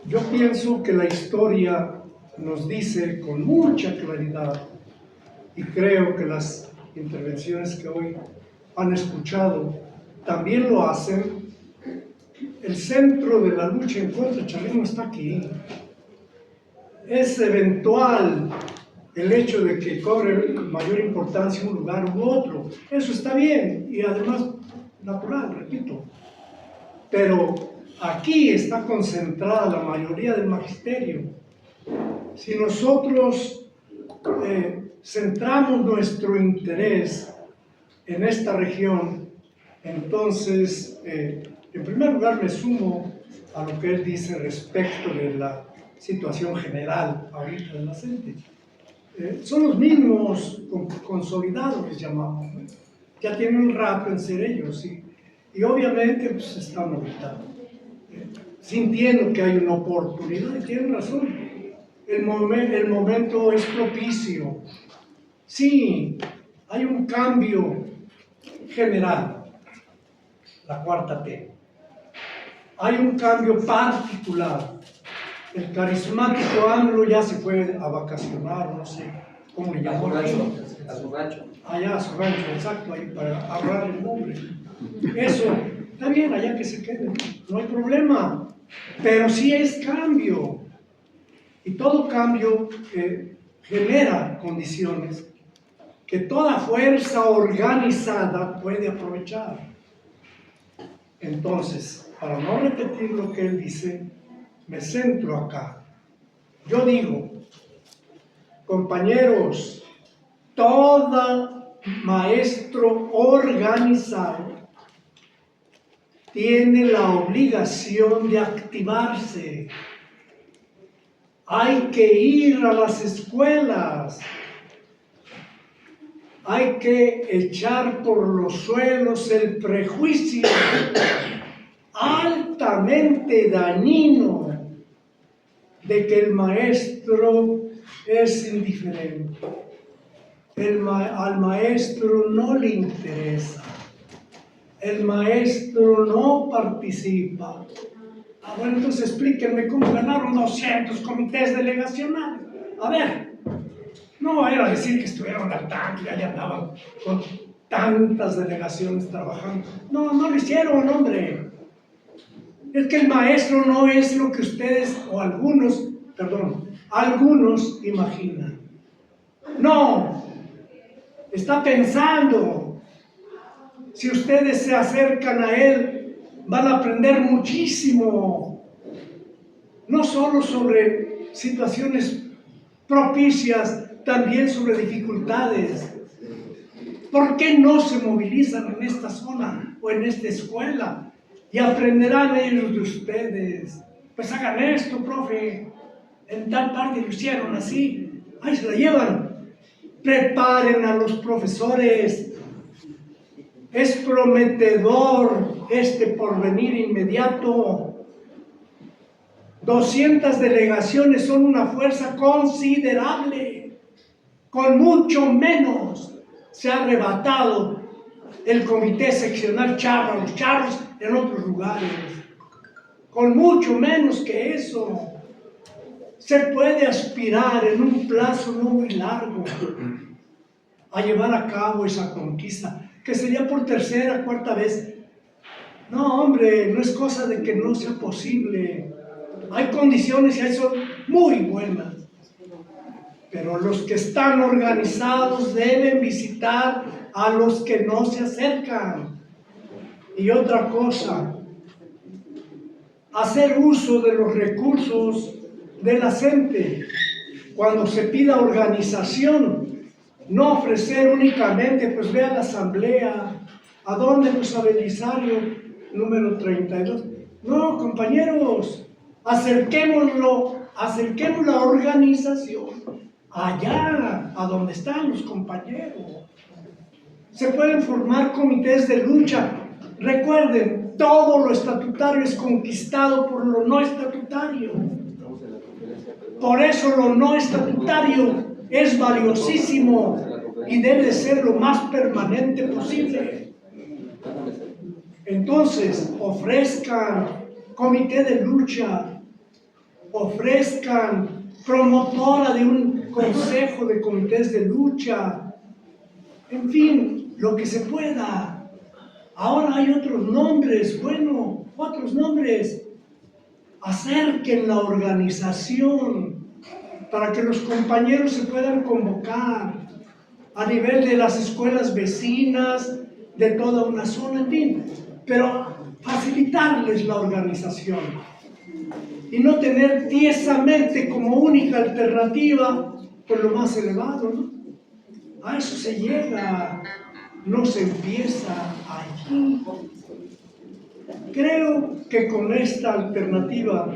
Yo pienso que la historia nos dice con mucha claridad, y creo que las intervenciones que hoy han escuchado también lo hacen, el centro de la lucha en contra del chavismo está aquí. Es eventual el hecho de que cobre mayor importancia un lugar u otro. Eso está bien y además natural, repito. Pero aquí está concentrada la mayoría del magisterio. Si nosotros centramos nuestro interés en esta región, entonces, en primer lugar me sumo a lo que él dice respecto de la situación general ahorita de la gente. Son los mismos consolidados, les llamamos, ¿no? Ya tienen un rato en ser ellos, y obviamente pues, están ahorita sintiendo que hay una oportunidad, y tienen razón. El momento es propicio. Sí, hay un cambio general, la cuarta T. Hay un cambio particular. El carismático AMLO ya se fue a vacacionar, no sé cómo le llamó. A su rancho. Allá a su rancho, exacto, ahí para ahorrar el nombre. Eso, está bien, allá que se quede, no hay problema. Pero sí es cambio. Y todo cambio genera condiciones que toda fuerza organizada puede aprovechar. Entonces, para no repetir lo que él dice, me centro acá. Yo digo, compañeros, todo maestro organizado tiene la obligación de activarse. Hay que ir a las escuelas. Hay que echar por los suelos el prejuicio altamente dañino de que el maestro es indiferente. Al maestro no le interesa. El maestro no participa. Bueno, entonces explíquenme cómo ganaron 200 comités delegacionales. A ver, no era decir que estuvieron al tanque, allá andaban con tantas delegaciones trabajando. No, no lo hicieron, hombre. Es que el maestro no es lo que ustedes, o algunos imaginan. No, está pensando. Si ustedes se acercan a él, van a aprender muchísimo, no solo sobre situaciones propicias, también sobre dificultades. ¿Por qué no se movilizan en esta zona o en esta escuela? Y aprenderán ellos de ustedes. Pues hagan esto, profe. En tal parte lo hicieron así. Ahí se la llevan. Preparen a los profesores. Es prometedor este porvenir inmediato. 200 delegaciones son una fuerza considerable. Con mucho menos se ha arrebatado el comité seccional charro a los charros en otros lugares. Con mucho menos que eso. Se puede aspirar en un plazo no muy largo a llevar a cabo esa conquista, que sería por tercera, cuarta vez. No, hombre, no es cosa de que no sea posible. Hay condiciones y ahí son muy buenas. Pero los que están organizados deben visitar a los que no se acercan. Y otra cosa, hacer uso de los recursos de la gente. Cuando se pida organización, no ofrecer únicamente, pues ve a la asamblea. ¿A dónde? Pues a Belisario, número 32. No, compañeros, acerquémosla a organización allá, a donde están los compañeros. Se pueden formar comités de lucha. Recuerden, todo lo estatutario es conquistado por lo no estatutario. Por eso lo no estatutario es valiosísimo y debe ser lo más permanente posible. Entonces, ofrezcan comité de lucha, ofrezcan promotora de un consejo de comités de lucha, en fin, lo que se pueda. Ahora hay otros nombres, bueno, otros nombres. Acerquen la organización para que los compañeros se puedan convocar a nivel de las escuelas vecinas, de toda una zona, en fin, pero facilitarles la organización y no tener tiesamente como única alternativa por lo más elevado, ¿no? A eso se llega, no se empieza allí. Creo que con esta alternativa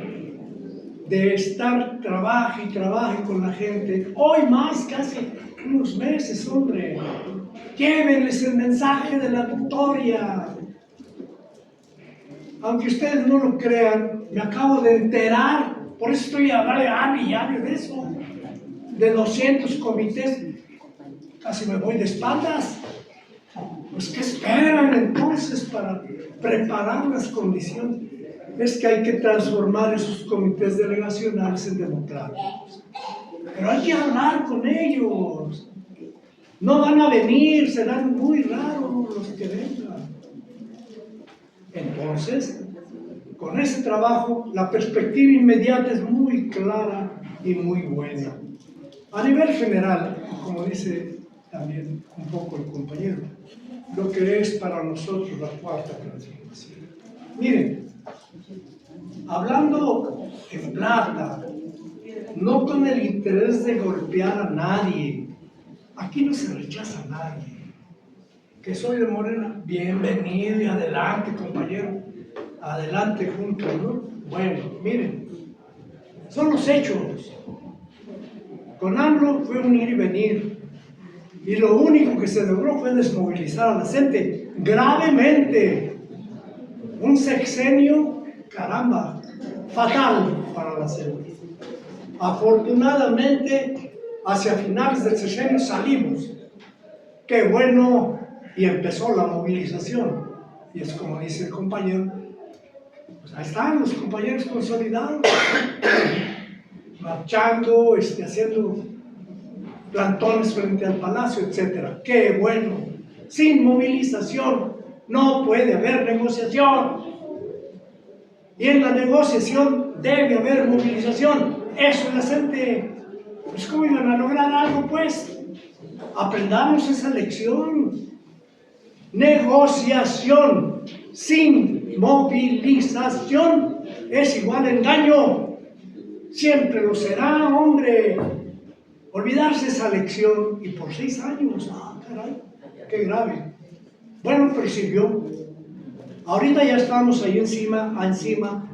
de estar trabaje y trabaje con la gente, hoy más casi unos meses, hombre, llévenles el mensaje de la victoria. Aunque ustedes no lo crean, me acabo de enterar, por eso estoy hablando y hablo de eso, de 200 comités, casi me voy de espaldas. Pues ¿qué esperan entonces para preparar las condiciones? Es que hay que transformar esos comités delegacionales en democráticos. Pero hay que hablar con ellos. No van a venir, serán muy raros los que vengan. Entonces, con ese trabajo, la perspectiva inmediata es muy clara y muy buena. A nivel general, como dice también un poco el compañero, lo que es para nosotros la cuarta transformación. Miren, hablando en plata, no con el interés de golpear a nadie, aquí no se rechaza a nadie. Que soy de Morena, bienvenido y adelante, compañero, adelante juntos, ¿no? Bueno, miren, son los hechos. Con AMLO fue un ir y venir. Y lo único que se logró fue desmovilizar a la gente gravemente. Un sexenio, caramba, fatal para la gente. Afortunadamente, hacia finales del sexenio salimos. Qué bueno, y empezó la movilización. Y es como dice el compañero, pues ahí están los compañeros consolidados, marchando, haciendo plantones frente al palacio, etc. ¡Qué bueno! Sin movilización no puede haber negociación. Y en la negociación debe haber movilización. Eso es la gente. Pues ¿cómo iban a lograr algo, pues? Aprendamos esa lección. Negociación sin movilización es igual a engaño. Siempre lo será, hombre. Olvidarse esa lección y por 6 años. Ah, caray, qué grave. Bueno, pero sirvió. Ahorita ya estamos ahí encima.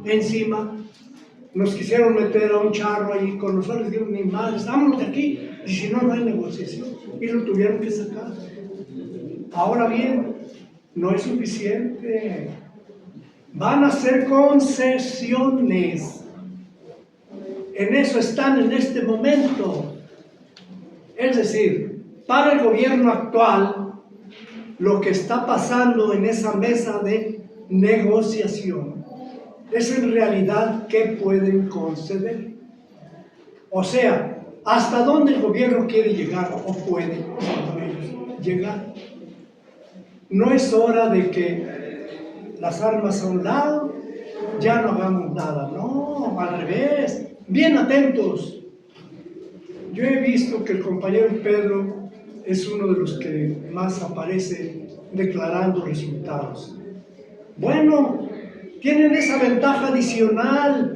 Nos quisieron meter a un charro ahí con nosotros. Digo, mi madre, estamos de aquí. Y si no, no hay negociación. Y lo tuvieron que sacar. Ahora bien, no es suficiente. Van a ser concesiones. En eso están en este momento. Es decir, para el gobierno actual, lo que está pasando en esa mesa de negociación es en realidad qué pueden conceder. O sea, hasta dónde el gobierno quiere llegar o puede llegar. No es hora de que las armas a un lado, ya no hagamos nada. No, al revés. Bien atentos. Yo he visto que el compañero Pedro es uno de los que más aparece declarando resultados. Bueno, tienen esa ventaja adicional,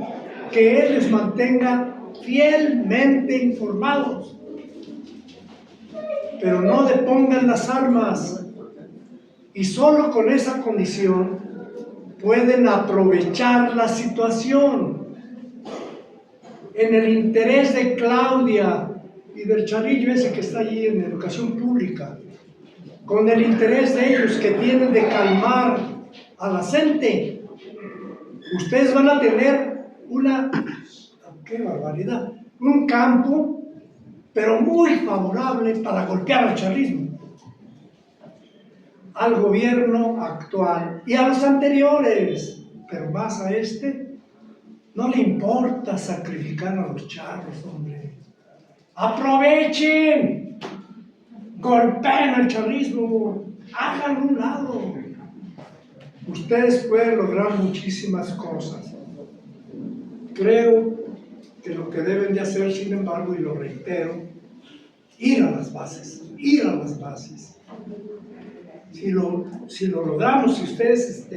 que él les mantenga fielmente informados. Pero no depongan las armas. Y solo con esa condición pueden aprovechar la situación en el interés de Claudia y del charillo ese que está allí en educación pública, con el interés de ellos que tienen de calmar a la gente. Ustedes van a tener qué barbaridad, un campo, pero muy favorable para golpear al chavismo, al gobierno actual y a los anteriores, pero más a este. No le importa sacrificar a los charros, hombre. Aprovechen, golpeen al charrismo, hagan un lado. Ustedes pueden lograr muchísimas cosas. Creo que lo que deben de hacer, sin embargo, y lo reitero, ir a las bases, ir a las bases. Si lo logramos, si ustedes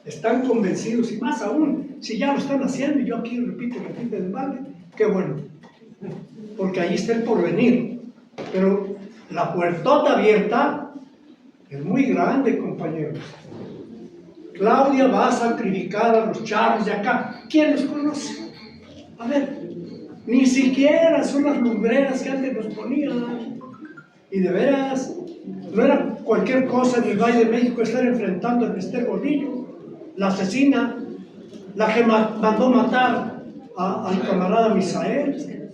están convencidos, y más aún, si ya lo están haciendo, y yo aquí repito, de madre, qué bueno, porque ahí está el porvenir. Pero la puertota abierta es muy grande, compañeros. Claudia va a sacrificar a los charros de acá. ¿Quién los conoce? A ver, ni siquiera son las lumbreras que antes nos ponían. Y de veras, no era cualquier cosa en el Valle de México estar enfrentando a Esther Gordillo, la asesina, la que mandó matar al camarada Misael.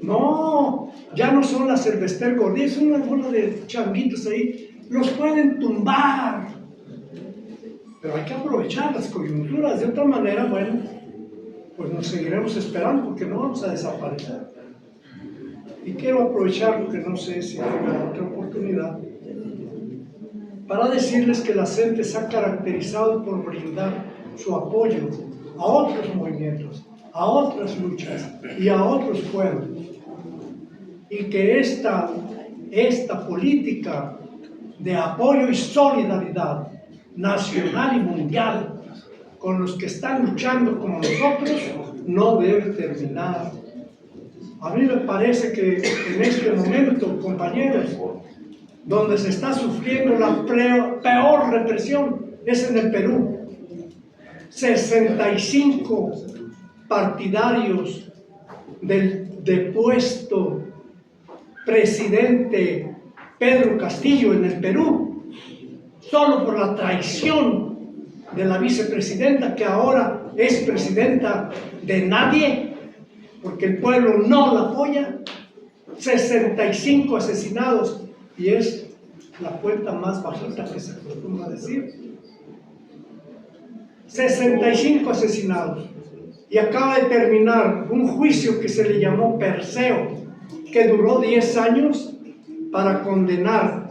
No, ya no son las Esther Gordillo, son una bola de changuitos ahí. Los pueden tumbar. Pero hay que aprovechar las coyunturas. De otra manera, bueno, pues nos seguiremos esperando porque no vamos a desaparecer. Y quiero aprovechar, porque no sé si habrá otra oportunidad, para decirles que la CENTE se ha caracterizado por brindar su apoyo a otros movimientos, a otras luchas y a otros pueblos. Y que esta política de apoyo y solidaridad nacional y mundial con los que están luchando como nosotros no debe terminar. A mí me parece que en este momento, compañeros, donde se está sufriendo la peor represión es en el Perú. 65 partidarios del depuesto presidente Pedro Castillo en el Perú, solo por la traición de la vicepresidenta, que ahora es presidenta de nadie, porque el pueblo no la apoya. 65 asesinados, y es la cuenta más bajita que se acostumbra decir. 65 asesinados. Y acaba de terminar un juicio que se le llamó Perseo, que duró 10 años para condenar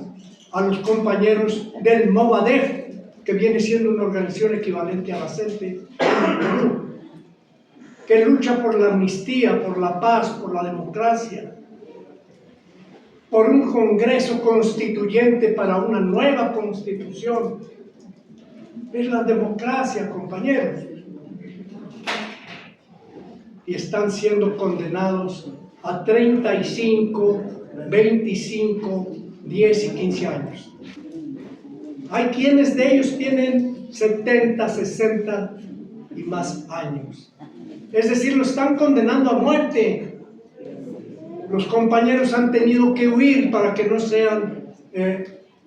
a los compañeros del Movadef, que viene siendo una organización equivalente a la CENTE, que lucha por la amnistía, por la paz, por la democracia. por un Congreso Constituyente para una nueva Constitución. Es la democracia, compañeros. Y están siendo condenados a 35, 25, 10 y 15 años. Hay quienes de ellos tienen 70, 60 y más años. Es decir, lo están condenando a muerte. Los compañeros han tenido que huir para que no sean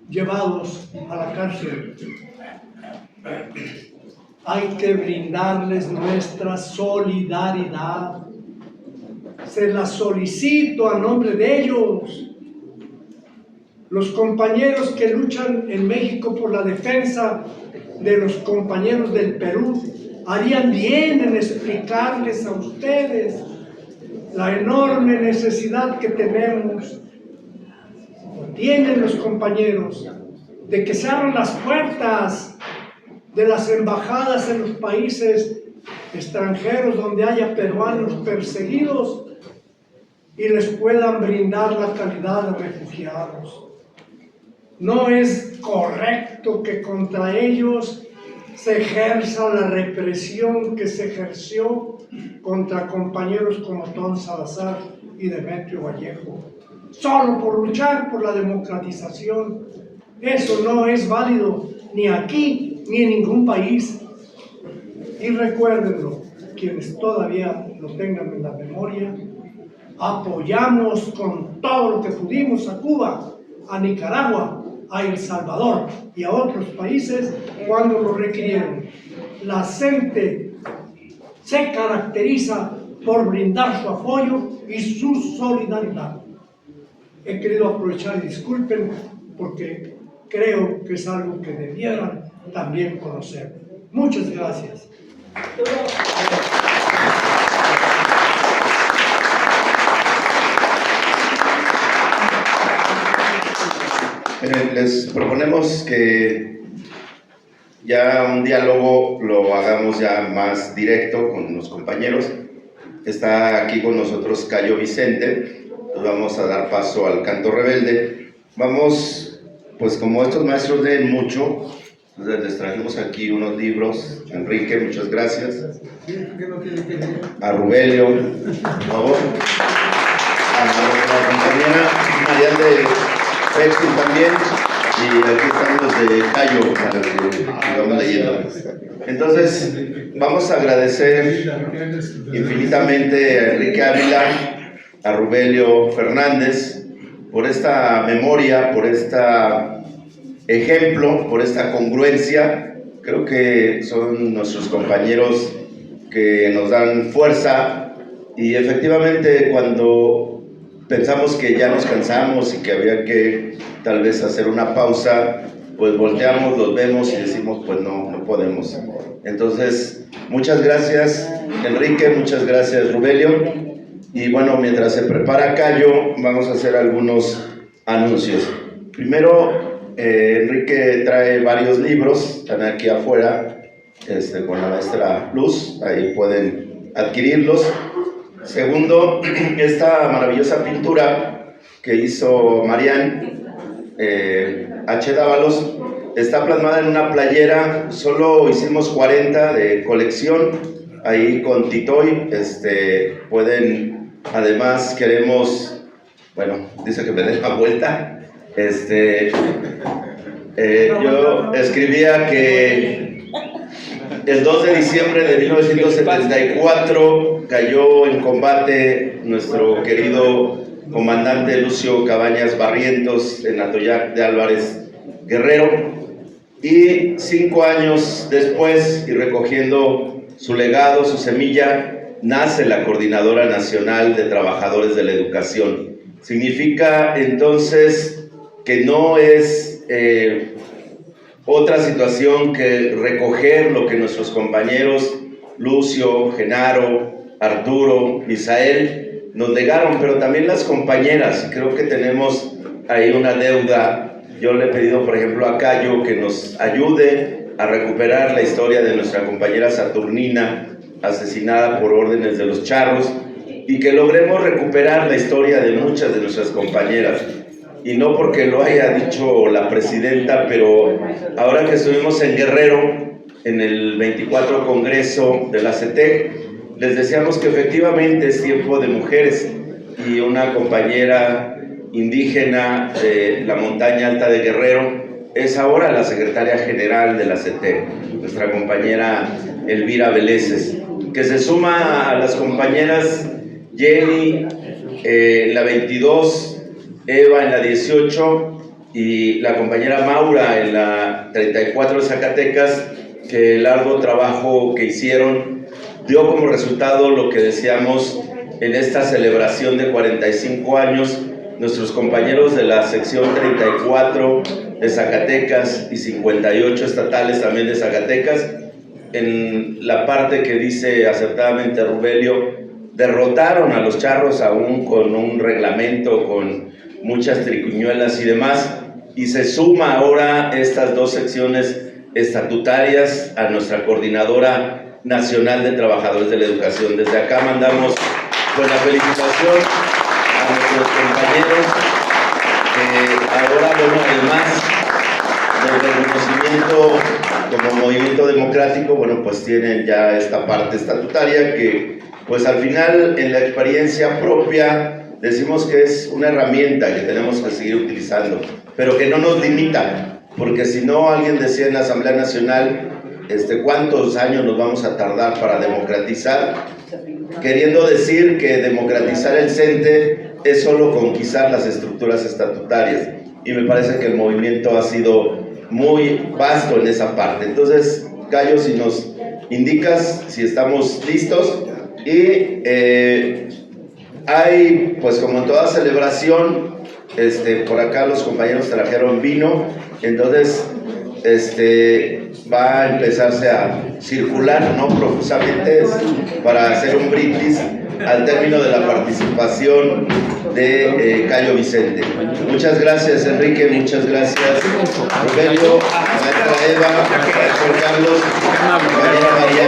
llevados a la cárcel. Hay que brindarles nuestra solidaridad. Se la solicito a nombre de ellos. Los compañeros que luchan en México por la defensa de los compañeros del Perú harían bien en explicarles a ustedes la enorme necesidad que tienen los compañeros, de que se abran las puertas de las embajadas en los países extranjeros donde haya peruanos perseguidos y les puedan brindar la calidad de refugiados. No es correcto que contra ellos se ejerza la represión que se ejerció contra compañeros como Ton Salazar y Demetrio Vallejo, solo por luchar por la democratización. Eso no es válido ni aquí ni en ningún país. Y recuérdenlo, quienes todavía lo tengan en la memoria, apoyamos con todo lo que pudimos a Cuba, a Nicaragua, a El Salvador y a otros países cuando lo requirieron. La CENTE se caracteriza por brindar su apoyo y su solidaridad. He querido aprovechar y disculpen porque creo que es algo que debieran también conocer. Muchas gracias. Les proponemos que ya un diálogo lo hagamos ya más directo con los compañeros. Está aquí con nosotros Cayo Vicente. Nos vamos a dar paso al canto rebelde. Vamos, pues como estos maestros leen mucho, les trajimos aquí unos libros. Enrique, muchas gracias. A Rubelio, por favor. A la compañera Mariana de Textil también, y aquí están los de Cayo para que vamos leyendo. Entonces, vamos a agradecer infinitamente a Enrique Ávila, a Rubelio Fernández, por esta memoria, por este ejemplo, por esta congruencia. Creo que son nuestros compañeros que nos dan fuerza, y efectivamente cuando pensamos que ya nos cansamos y que había que tal vez hacer una pausa, pues volteamos, los vemos y decimos, pues no podemos. Entonces, muchas gracias Enrique, muchas gracias Rubelio. Y bueno, mientras se prepara Cayo, vamos a hacer algunos anuncios. Primero, Enrique trae varios libros, están aquí afuera, con la maestra Luz, ahí pueden adquirirlos. Segundo, esta maravillosa pintura que hizo Marian H. Dávalos está plasmada en una playera. Solo hicimos 40 de colección, ahí con Titoy. Pueden, además queremos, bueno, dice que me dé la vuelta. Yo escribía que el 2 de diciembre de 1974 cayó en combate nuestro querido comandante Lucio Cabañas Barrientos en Atoyac de Álvarez Guerrero, y 5 años después, y recogiendo su legado, su semilla, nace la Coordinadora Nacional de Trabajadores de la Educación. Significa entonces que no es otra situación que recoger lo que nuestros compañeros Lucio, Genaro, Arturo, Misael nos legaron, pero también las compañeras. Creo que tenemos ahí una deuda. Yo le he pedido, por ejemplo, a Cayo que nos ayude a recuperar la historia de nuestra compañera Saturnina, asesinada por órdenes de los charros, y que logremos recuperar la historia de muchas de nuestras compañeras. y no porque lo haya dicho la presidenta, pero ahora que estuvimos en Guerrero, en el 24 Congreso de la CETEC, les decíamos que efectivamente es tiempo de mujeres, y una compañera indígena de la montaña alta de Guerrero es ahora la secretaria general de la CETEC, nuestra compañera Elvira Veleses, que se suma a las compañeras Jenny en la 22, Eva en la 18 y la compañera Maura en la 34 de Zacatecas, que el arduo trabajo que hicieron dio como resultado lo que decíamos en esta celebración de 45 años. Nuestros compañeros de la sección 34 de Zacatecas y 58 estatales también de Zacatecas, en la parte que dice acertadamente Rubelio, derrotaron a los charros aún con un reglamento, con muchas triquiñuelas y demás, y se suma ahora estas dos secciones estatutarias a nuestra Coordinadora Nacional de Trabajadores de la Educación. Desde acá mandamos pues la felicitación a nuestros compañeros que ahora, bueno, además del reconocimiento como movimiento democrático, bueno, pues tienen ya esta parte estatutaria que pues al final en la experiencia propia decimos que es una herramienta que tenemos que seguir utilizando, pero que no nos limita, porque si no, alguien decía en la Asamblea Nacional, ¿cuántos años nos vamos a tardar para democratizar? Queriendo decir que democratizar el CENTE es solo conquistar las estructuras estatutarias, y me parece que el movimiento ha sido muy vasto en esa parte. Entonces, Cayo, si nos indicas si estamos listos, y hay, pues como en toda celebración, por acá los compañeros trajeron vino, entonces va a empezarse a circular, ¿no?, profusamente para hacer un brindis al término de la participación de Cayo Vicente. Muchas gracias, Enrique, muchas gracias, Rogelio, maestra Eva, maestro Carlos, compañera María.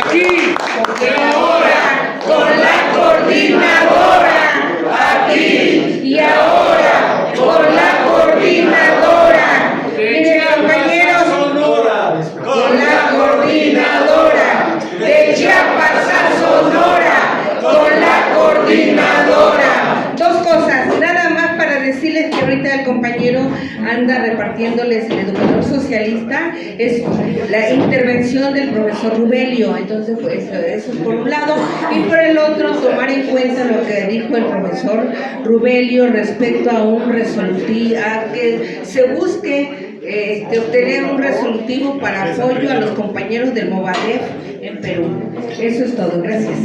Aquí, porque ahora, con la coordinadora, aquí y ahora, con la coordinadora, miren compañeros, con la coordinadora, de Chiapas a Sonora, con la coordinadora. Dos cosas, nada más para decirles que ahorita el compañero anda repartiéndoles el educador socialista, es la intervención del profesor Rubelio, entonces pues eso es por un lado, y por el otro tomar en cuenta lo que dijo el profesor Rubelio respecto a un resolutivo, a que se busque obtener un resolutivo para apoyo a los compañeros del Movadef en Perú. Eso es todo, gracias.